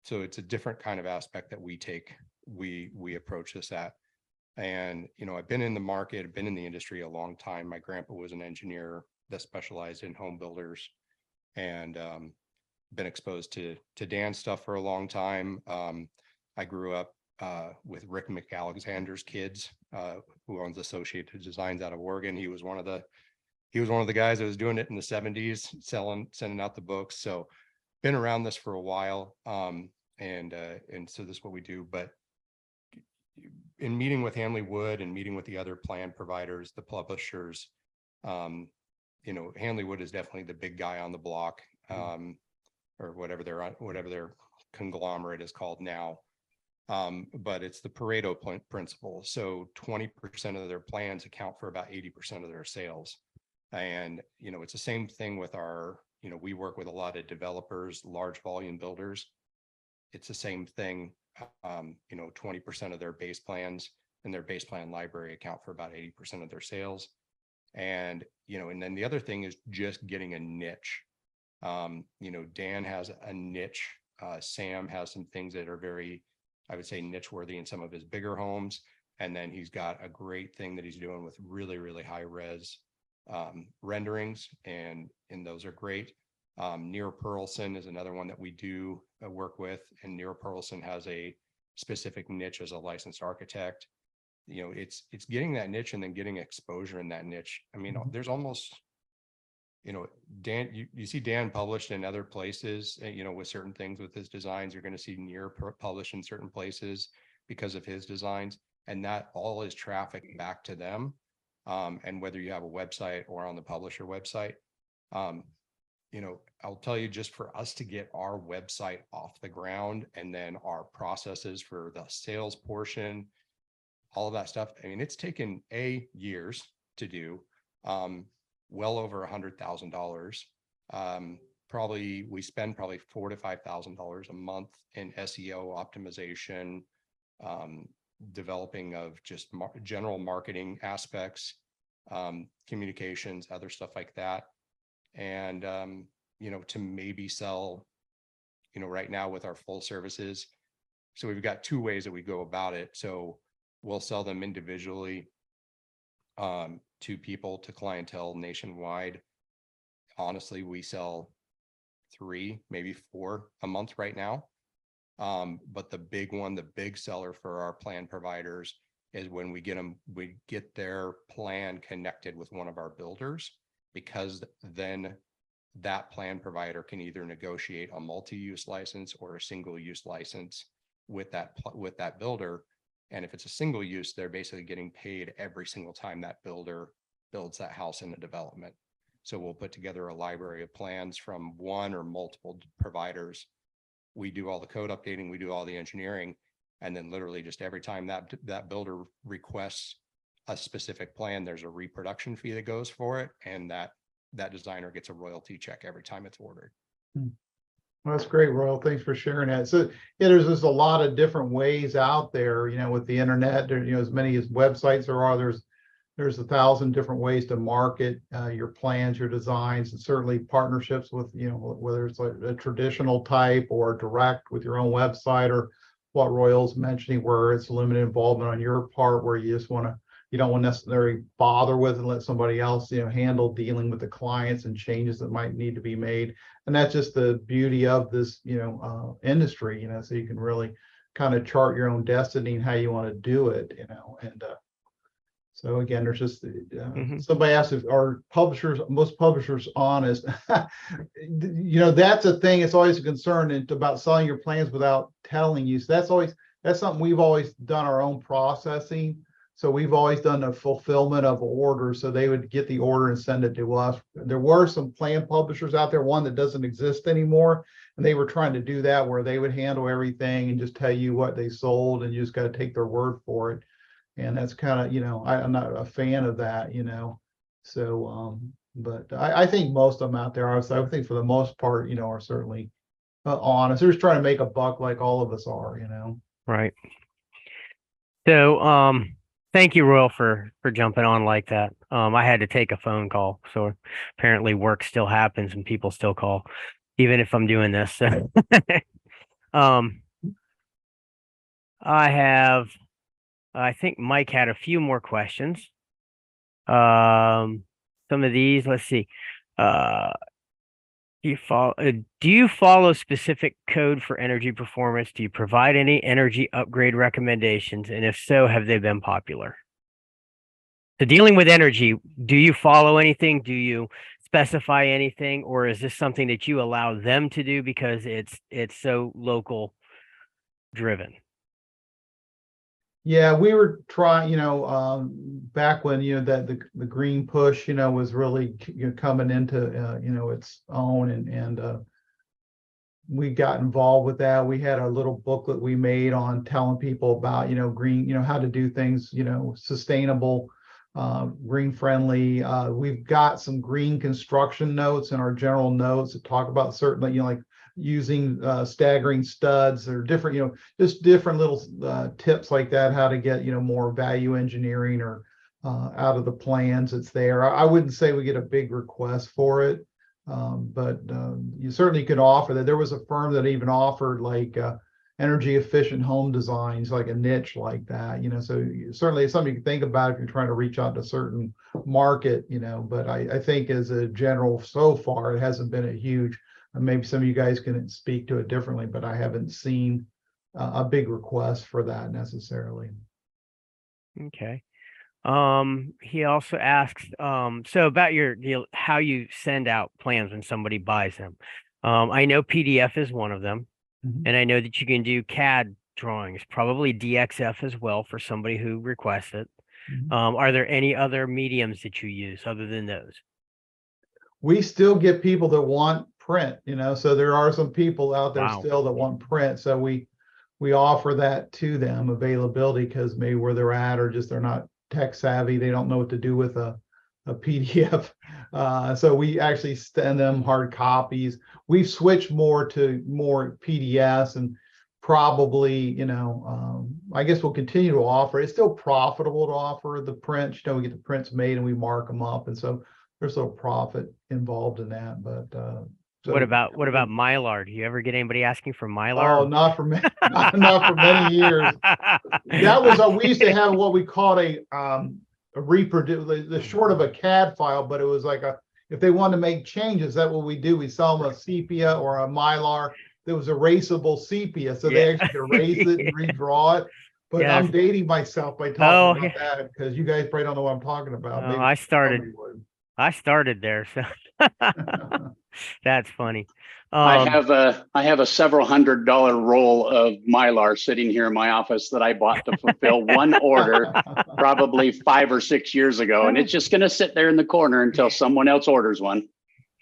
so it's a different kind of aspect that we take, we approach this at. And, I've been in the market, I've been in the industry a long time. My grandpa was an engineer that specialized in home builders, and been exposed to Dan stuff for a long time. I grew up with Rick McAlexander's kids, who owns Associated Designs out of Oregon. He was one of the guys that was doing it in the 70s, sending out the books. So been around this for a while. And so this is what we do. But in meeting with Hanley Wood and meeting with the other plan providers, the publishers, Hanley Wood is definitely the big guy on the block, or whatever their conglomerate is called now. But it's the Pareto principle. So 20% of their plans account for about 80% of their sales. And, it's the same thing with we work with a lot of developers, large volume builders. It's the same thing. 20% of their base plans and their base plan library account for about 80% of their sales. And, and then the other thing is just getting a niche. Dan has a niche. Sam has some things that are very, I would say, niche worthy in some of his bigger homes. And then he's got a great thing that he's doing with really, really high res renderings. And those are great. Nir Perlson is another one that we do work with. And Nir Perlson has a specific niche as a licensed architect. It's getting that niche and then getting exposure in that niche. There's almost, Dan, you see Dan published in other places, with certain things with his designs. You're going to see Nir published in certain places because of his designs, and that all is traffic back to them. And whether you have a website or on the publisher website, I'll tell you, just for us to get our website off the ground and then our processes for the sales portion, all of that stuff, it's taken years to do. Well over $100,000. Probably we spend $4,000 to $5,000 a month in SEO optimization, developing of just general marketing aspects, communications, other stuff like that. And, to maybe sell, right now with our full services. So we've got two ways that we go about it. So we'll sell them individually, to people, to clientele nationwide. Honestly, we sell 3, maybe 4 a month right now. But the big seller for our plan providers is when we get their plan connected with one of our builders, because then that plan provider can either negotiate a multi-use license or a single use license with that builder. And if it's a single use, they're basically getting paid every single time that builder builds that house in the development. So we'll put together a library of plans from one or multiple providers. We do all the code updating, we do all the engineering, and then literally just every time that builder requests a specific plan, there's a reproduction fee that goes for it, and that designer gets a royalty check every time it's ordered. Well, that's great, Royal. Thanks for sharing that. So yeah, there's just a lot of different ways out there, with the internet. There, as many as websites there are. There's there's 1,000 different ways to market your plans, your designs, and certainly partnerships with, whether it's like a traditional type or direct with your own website, or what Royal's mentioning, where it's limited involvement on your part, where you just want to, you don't want to necessarily bother with and let somebody else, handle dealing with the clients and changes that might need to be made. And that's just the beauty of this, industry, so you can really kind of chart your own destiny and how you want to do it, and so again, there's just somebody asked if are most publishers honest. That's a thing. It's always a concern about selling your plans without telling you. So that's something we've always done our own processing. So we've always done the fulfillment of orders. So they would get the order and send it to us. There were some plan publishers out there, one that doesn't exist anymore. And they were trying to do that where they would handle everything and just tell you what they sold, and you just got to take their word for it. And that's kind of, I'm not a fan of that, so, but I think most of them out there are, so I think for the most part, are certainly honest. They're just trying to make a buck like all of us are, Right. So, thank you, Royal, for jumping on like that. I had to take a phone call, so apparently work still happens and people still call, even if I'm doing this. So, I think Mike had a few more questions. Some of these, let's see. Do you follow specific code for energy performance? Do you provide any energy upgrade recommendations? And if so, have they been popular? So dealing with energy, do you follow anything? Do you specify anything? Or is this something that you allow them to do because it's so local driven? Yeah, we were trying, back when, that the green push, was really coming into, its own, and we got involved with that. We had a little booklet we made on telling people about, green, how to do things, sustainable, green friendly. We've got some green construction notes in our general notes that talk about certain, like using staggering studs or different, just different little tips like that, how to get, more value engineering or out of the plans that's there. I wouldn't say we get a big request for it, but you certainly could offer that. There was a firm that even offered like energy efficient home designs, like a niche like that, so certainly it's something you can think about if you're trying to reach out to a certain market, but I think as a general, so far, it hasn't been a huge. Maybe some of you guys can speak to it differently, but I haven't seen a big request for that necessarily. Okay. He also asks, so about how you send out plans when somebody buys them. I know PDF is one of them, and I know that you can do CAD drawings, probably DXF as well for somebody who requests it. Are there any other mediums that you use other than those? We still get people that want print, so there are some people out there Wow. still that want print. So we offer that to them, availability, because maybe where they're at, or just they're not tech savvy, they don't know what to do with a PDF. So we actually send them hard copies. We've switched more to PDFs, and probably, I guess we'll continue to offer. It's still profitable to offer the prints. We get the prints made and we mark them up, and so there's a little profit involved in that. But so, what about Mylar? Do you ever get anybody asking for Mylar? Oh, not for many years. That was we used to have what we called a reproduce, the short of a CAD file, but it was like if they wanted to make changes, that's what we do. We sell them a sepia or a Mylar that was erasable sepia, so they actually could erase it and redraw it. But Yes. I'm dating myself by talking about that, because you guys probably don't know what I'm talking about. Maybe I started there, so that's funny. I have a several $100 roll of Mylar sitting here in my office that I bought to fulfill one order probably 5 or 6 years ago, and it's just going to sit there in the corner until someone else orders one.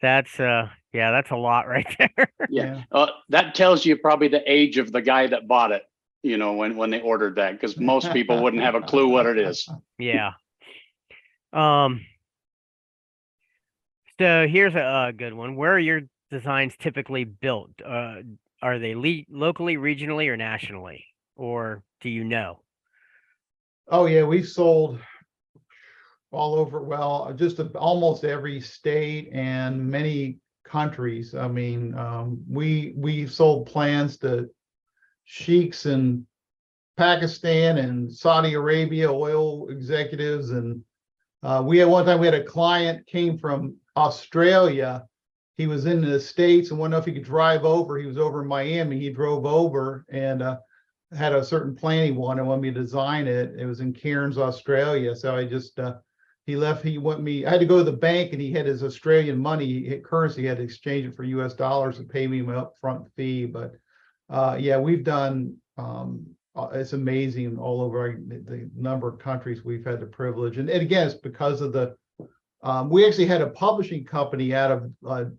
That's that's a lot right there. Yeah. That tells you probably the age of the guy that bought it, when they ordered that, because most people wouldn't have a clue what it is. Yeah. So here's a good one. Where are your designs typically built? Are they locally, regionally, or nationally? Or do you know? Oh yeah, we've sold all over, well, just almost every state and many countries. I mean, we sold plans to sheiks in Pakistan and Saudi Arabia, oil executives. And we had one time, we had a client came from Australia. He was in the States and wanted to know if he could drive over. He was over in Miami. He drove over and had a certain plan he wanted me to design it. It was in Cairns, Australia. So I just, he left, he went me, I had to go to the bank and he had his Australian money, currency, he had to exchange it for US dollars and pay me my upfront fee. But yeah, we've done, it's amazing all over the number of countries we've had the privilege. And again, it's because of the, we actually had a publishing company out of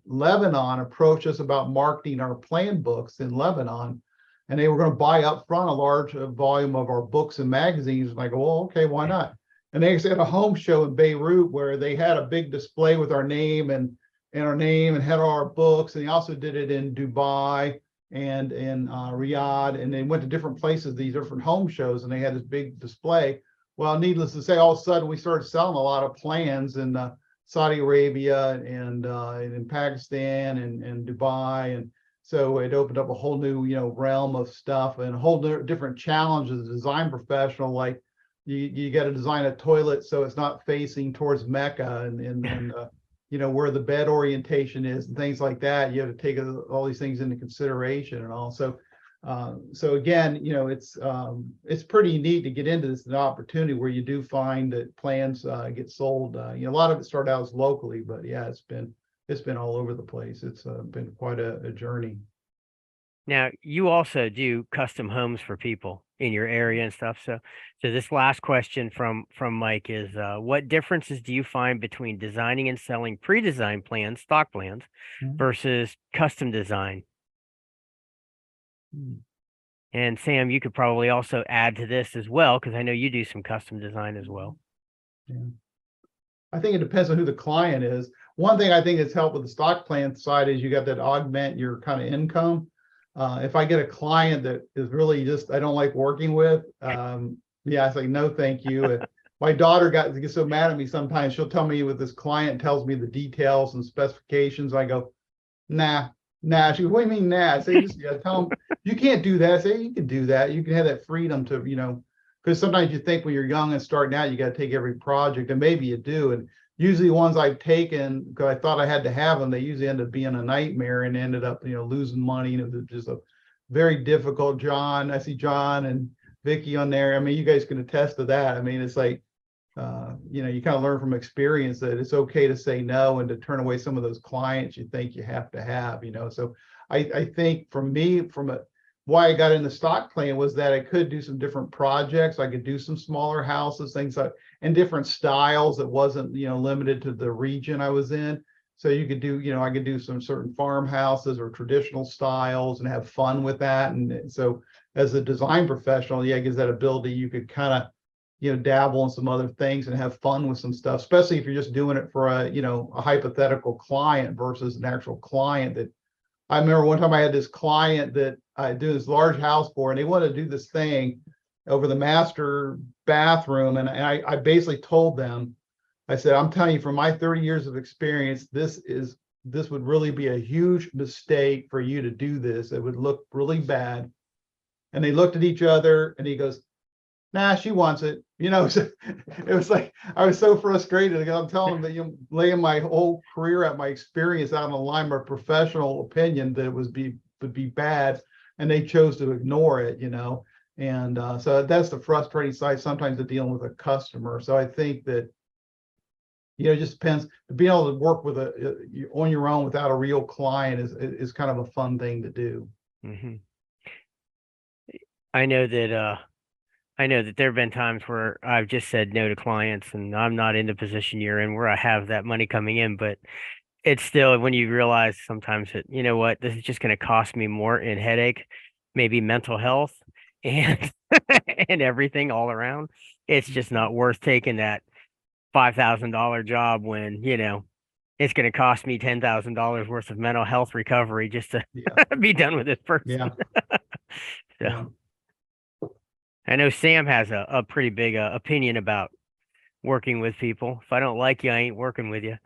Lebanon approach us about marketing our plan books in Lebanon. And they were going to buy up front a large volume of our books and magazines. And I go, well, okay, why not? And they actually had a home show in Beirut where they had a big display with our name and our name and had all our books. And they also did it in Dubai and in Riyadh. And they went to different places, these different home shows, and they had this big display. Well, needless to say, all of a sudden we started selling a lot of plans in Saudi Arabia and in Pakistan and Dubai. And so it opened up a whole new, realm of stuff and a whole different challenge as a design professional. Like you got to design a toilet so it's not facing towards Mecca and where the bed orientation is and things like that. You have to take all these things into consideration and all. So again, it's pretty neat to get into this opportunity where you do find that plans get sold. A lot of it started out as locally, but yeah, it's been all over the place. It's been quite a journey. Now, you also do custom homes for people in your area and stuff. So this last question from Mike is, what differences do you find between designing and selling pre-designed plans, stock plans, versus custom design? And Sam, you could probably also add to this as well, because I know you do some custom design as well. Yeah. I think it depends on who the client is. One thing I think that's helped with the stock plan side is you got that augment your kind of income. If I get a client that is really just, I don't like working with, yeah, I say, no, thank you. My daughter gets so mad at me sometimes. She'll tell me with this client, tells me the details and specifications. I go, nah. She goes, what do you mean, nah? I say, just tell them, you can't do that. I say, you can do that. You can have that freedom to, because sometimes you think when you're young and starting out, you got to take every project, and maybe you do. And usually the ones I've taken, because I thought I had to have them, they usually end up being a nightmare and ended up, losing money. And it was just a very difficult. John, I see John and Vicky on there. I mean, you guys can attest to that. I mean, it's like, you kind of learn from experience that it's okay to say no and to turn away some of those clients you think you have to have, So I think for me, why I got into stock plan was that I could do some different projects. I could do some smaller houses, things like, and different styles that wasn't, limited to the region I was in. So you could do, I could do some certain farmhouses or traditional styles and have fun with that. And so as a design professional, yeah, it gives that ability. You could kind of, dabble in some other things and have fun with some stuff, especially if you're just doing it for a hypothetical client versus an actual client. That I remember one time I had this client that I do this large house for, and they wanted to do this thing over the master bathroom. And I basically told them, I said, I'm telling you from my 30 years of experience, this would really be a huge mistake for you to do this. It would look really bad. And they looked at each other and he goes, nah, she wants it. So it was like, I was so frustrated because I'm telling them that laying my whole career at my experience out on the line, my professional opinion that it would be bad. And they chose to ignore it, And so that's the frustrating side sometimes of dealing with a customer. So I think that, it just depends. Being able to work with on your own without a real client is kind of a fun thing to do. Mm-hmm. I know that there have been times where I've just said no to clients, and I'm not in the position you're in where I have that money coming in, but it's still, when you realize sometimes that, this is just going to cost me more in headache, maybe mental health and and everything all around. It's just not worth taking that $5,000 job when, it's going to cost me $10,000 worth of mental health recovery just to be done with this person. Yeah. I know Sam has a pretty big opinion about working with people. If I don't like you, I ain't working with you.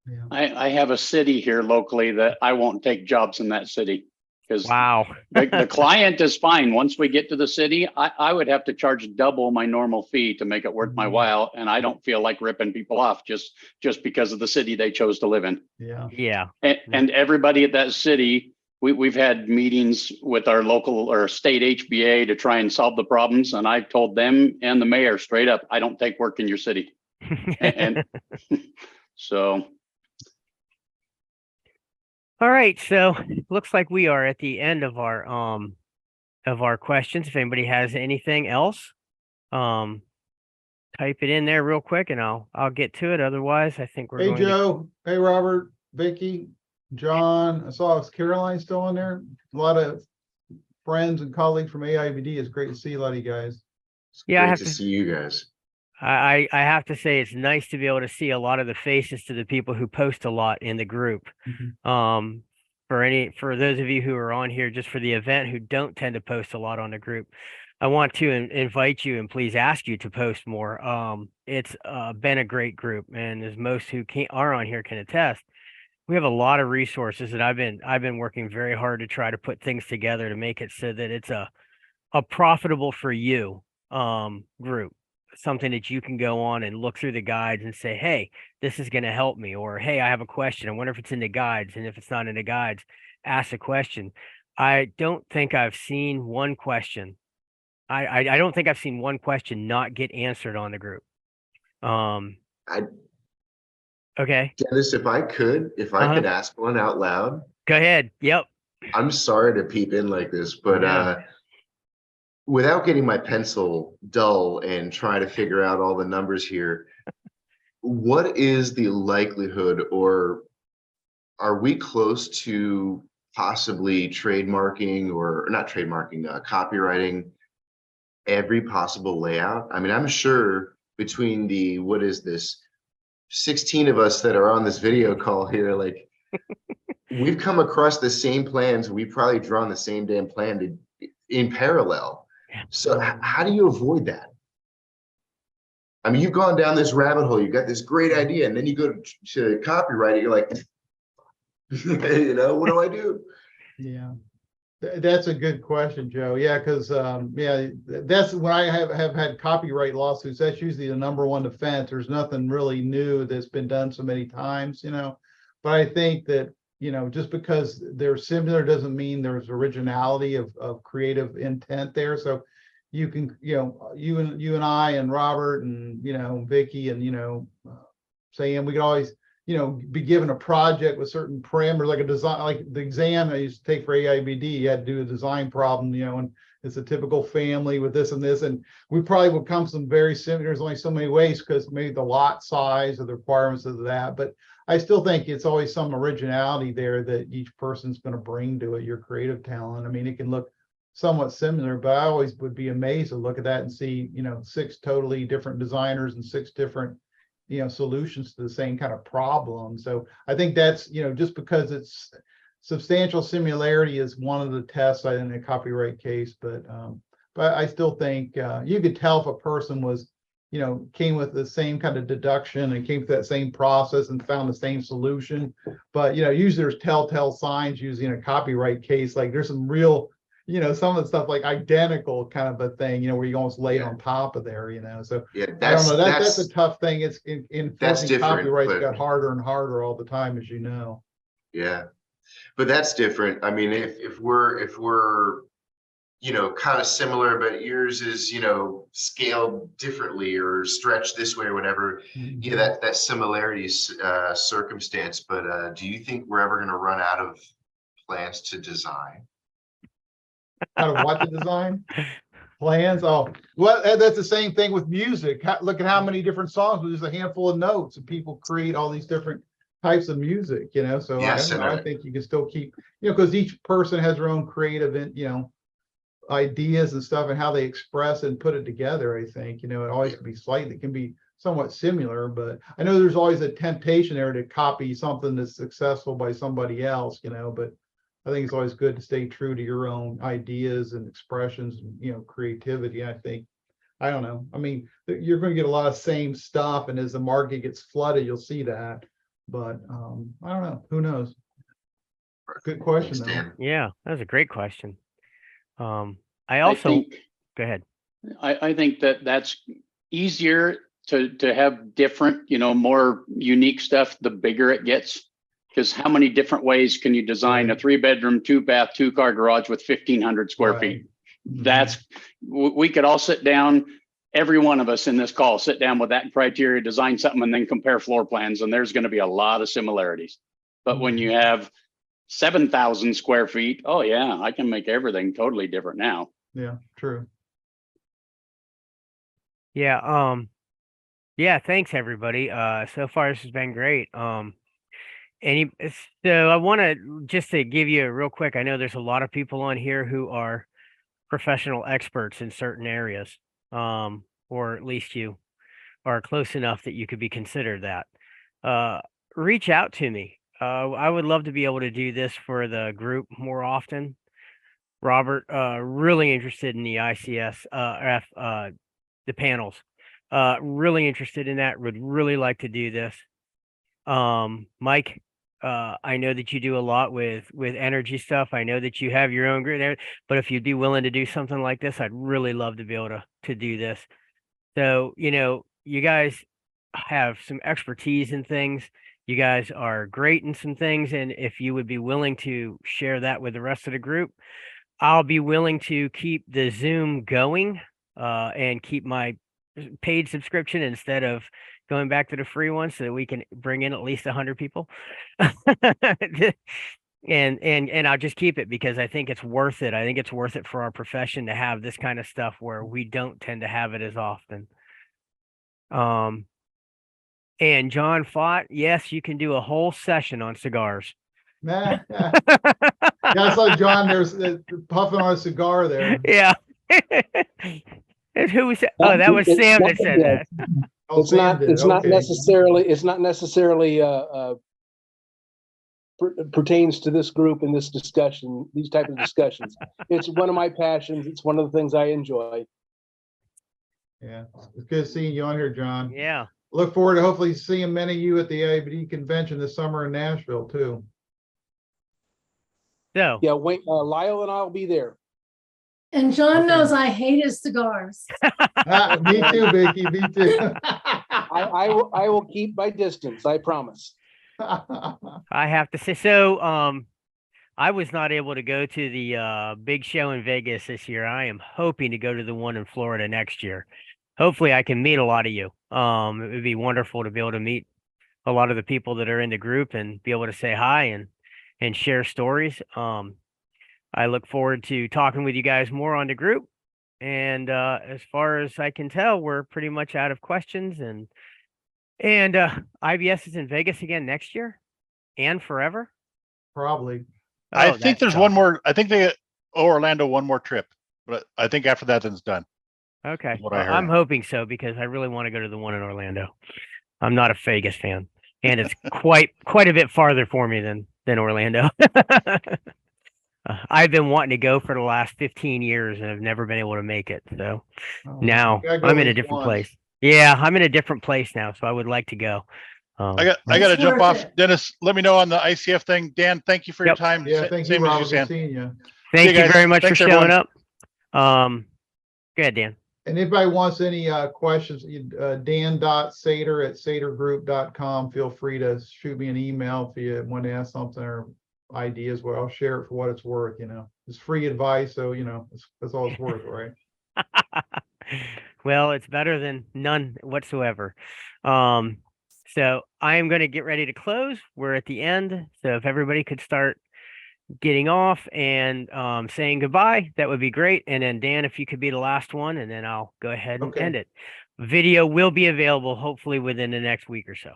Yeah. I have a city here locally that I won't take jobs in that city because Wow. the client is fine. Once we get to the city, I would have to charge double my normal fee to make it worth my while. And I don't feel like ripping people off just because of the city they chose to live in. Yeah. Yeah. And everybody at that city, we've had meetings with our local or state HBA to try and solve the problems. And I told them and the mayor straight up, I don't take work in your city. And so. All right, so looks like we are at the end of our questions. If anybody has anything else, type it in there real quick and I'll get to it. Otherwise, I think we're Hey, going to Joe. Hey, Robert, Vicky, John. I saw Caroline still on there. A lot of friends and colleagues from AIBD. It's great to see a lot of you guys. Yeah, I Great have to to- see you guys. I have to say it's nice to be able to see a lot of the faces to the people who post a lot in the group. For those of you who are on here just for the event who don't tend to post a lot on the group, I want to invite you and please ask you to post more. It's been a great group, and as most who are on here can attest, we have a lot of resources, and I've been working very hard to try to put things together to make it so that it's a profitable for you group. Something that you can go on and look through the guides and say, hey, this is going to help me, or hey, I have a question. I wonder if it's in the guides. And if it's not in the guides, ask a question. I don't think I've seen one question. I don't think I've seen one question not get answered on the group. Okay. Dennis, if I could ask one out loud. Go ahead. Yep. I'm sorry to peep in like this, but Yeah. Without getting my pencil dull and trying to figure out all the numbers here, what is the likelihood, or are we close to possibly trademarking or not trademarking, copywriting every possible layout? I mean, I'm sure between the, what is this, 16 of us that are on this video call here, like we've come across the same plans. We've probably drawn the same damn plan in parallel. So how do you avoid that? I mean, you've gone down this rabbit hole, you got this great idea, and then you go to copyright it, you're like, you know, what do I do? Yeah, that's a good question, Joe. Yeah, because yeah, that's when I have had copyright lawsuits. That's usually the number one defense. There's nothing really new that's been done so many times, you know. But I think that, you know, just because they're similar doesn't mean there's originality of creative intent there. So you can, you know, you and I and Robert and, you know, Vicky and, you know, Sam, we could always, you know, be given a project with certain parameters, like a design, like the exam I used to take for AIBD, you had to do a design problem, you know, and it's a typical family with this and this, and we probably would come some very similar, there's only so many ways because maybe the lot size or the requirements of that, but I still think it's always some originality there that each person's going to bring to it, your creative talent. I mean, it can look somewhat similar, but I always would be amazed to look at that and see, you know, 6 totally different designers and 6 different, you know, solutions to the same kind of problem. So I think that's, you know, just because it's substantial similarity is one of the tests in a copyright case, but I still think you could tell if a person was, you know, came with the same kind of deduction and came through that same process and found the same solution. But, you know, usually there's telltale signs using a copyright case, like there's some real, you know, some of the stuff like identical kind of a thing, you know, where you almost lay it on top of there, you know. So Yeah, I don't know. That's a tough thing. It's enforcing different, copyrights but- got harder and harder all the time, as you know. Yeah, but that's different. I mean, if we're, you know, kind of similar, but yours is, you know, scaled differently or stretched this way or whatever, yeah, that similarities circumstance. But do you think we're ever going to run out of plans to design? Out of what to design? Plans? Oh, well, that's the same thing with music. Look at how many different songs with just a handful of notes, and people create all these different types of music, you know. So Yes, I don't know, I think you can still keep, you know, because each person has their own creative, you know, ideas and stuff and how they express and put it together. I think, you know, it always can be slightly, can be somewhat similar, but I know there's always a temptation there to copy something that's successful by somebody else, you know, but I think it's always good to stay true to your own ideas and expressions and, you know, creativity. I think I don't know. I mean, you're going to get a lot of same stuff, and as the market gets flooded, you'll see that. But I don't know. Who knows? Good question, Thanks, though. Dan. Yeah, that was a great question. I I also think, go ahead. I think that that's easier to have different, more unique stuff, the bigger it gets. Because how many different ways can you design a Right. 3-bedroom, 2-bath, 2-car garage with 1,500 square Right. feet? Mhm. We could all sit down, every one of us in this call, sit down with that criteria, design something, and then compare floor plans, and there's going to be a lot of similarities. But when you have 7,000 square feet, oh yeah, I can make everything totally different now. Yeah, true. Yeah, yeah, thanks everybody. So far this has been great. So I want to just to give you a real quick, I know there's a lot of people on here who are professional experts in certain areas. Or at least you are close enough that you could be considered that. Reach out to me. I would love to be able to do this for the group more often. Robert, really interested in the ICS, the panels. Really interested in that. Would really like to do this. Mike, I know that you do a lot with energy stuff. I know that you have your own grid there, but if you'd be willing to do something like this, I'd really love to be able to do this. So, you guys have some expertise in things. You guys are great in some things, and if you would be willing to share that with the rest of the group, I'll be willing to keep the Zoom going, and keep my paid subscription instead of going back to the free one so that we can bring in at least 100 people. And I'll just keep it because I think it's worth it. I think it's worth it for our profession to have this kind of stuff where we don't tend to have it as often. And John Fott, yes, you can do a whole session on cigars. Nah, yeah. Yeah, I saw John there's puffing on a cigar there. Yeah. And who was that? Oh, that was Sam that said that. Oh, Sam did. It's not Okay. necessarily pertains to this group and this discussion, these type of discussions. It's one of my passions. It's one of the things I enjoy. Yeah, it's good seeing you on here, John. Yeah. Look forward to hopefully seeing many of you at the AIBD convention this summer in Nashville too. So, Yeah, Wayne, Lyle and I'll be there. And John Okay. knows I hate his cigars. Me too, Vicky, me too. I will keep my distance. I promise. I have to say, so I was not able to go to the big show in Vegas this year. I am hoping to go to the one in Florida next year. Hopefully I can meet a lot of you. It would be wonderful to be able to meet a lot of the people that are in the group and be able to say hi and share stories. I look forward to talking with you guys more on the group. And as far as I can tell, we're pretty much out of questions, and IBS is in Vegas again next year and forever. Probably. I Oh, think that there's sucks. one more. I think they owe Orlando one more trip, but I think after that, then it's done. Okay. is what I Well, I'm heard. hoping so because I really want to go to the one in Orlando. I'm not a Vegas fan, and it's quite a bit farther for me than Orlando. I've been wanting to go for the last 15 years and have never been able to make it. So Oh, now you gotta go I'm in at a least different once. place. Yeah, I'm in a different place now, so I would like to go. I got to It's jump worth off. it. Dennis, let me know on the ICF thing. Dan, thank you for your Yep. time. Yeah, thank you, Same as Robert. you, Good Sam. seeing you. Thank you you guys. very much Thanks, for showing everyone. up. Go ahead, Dan. And if anybody wants any questions, dan.sater@satergroup.com. Feel free to shoot me an email if you want to ask something or ideas. Well, I'll share it for what it's worth. It's free advice, so that's all it's worth, right? Well, it's better than none whatsoever. So I am going to get ready to close. We're at the end. So if everybody could start getting off and saying goodbye, that would be great. And then Dan, if you could be the last one, and then I'll go ahead and Okay. end it. Video will be available hopefully within the next week or so.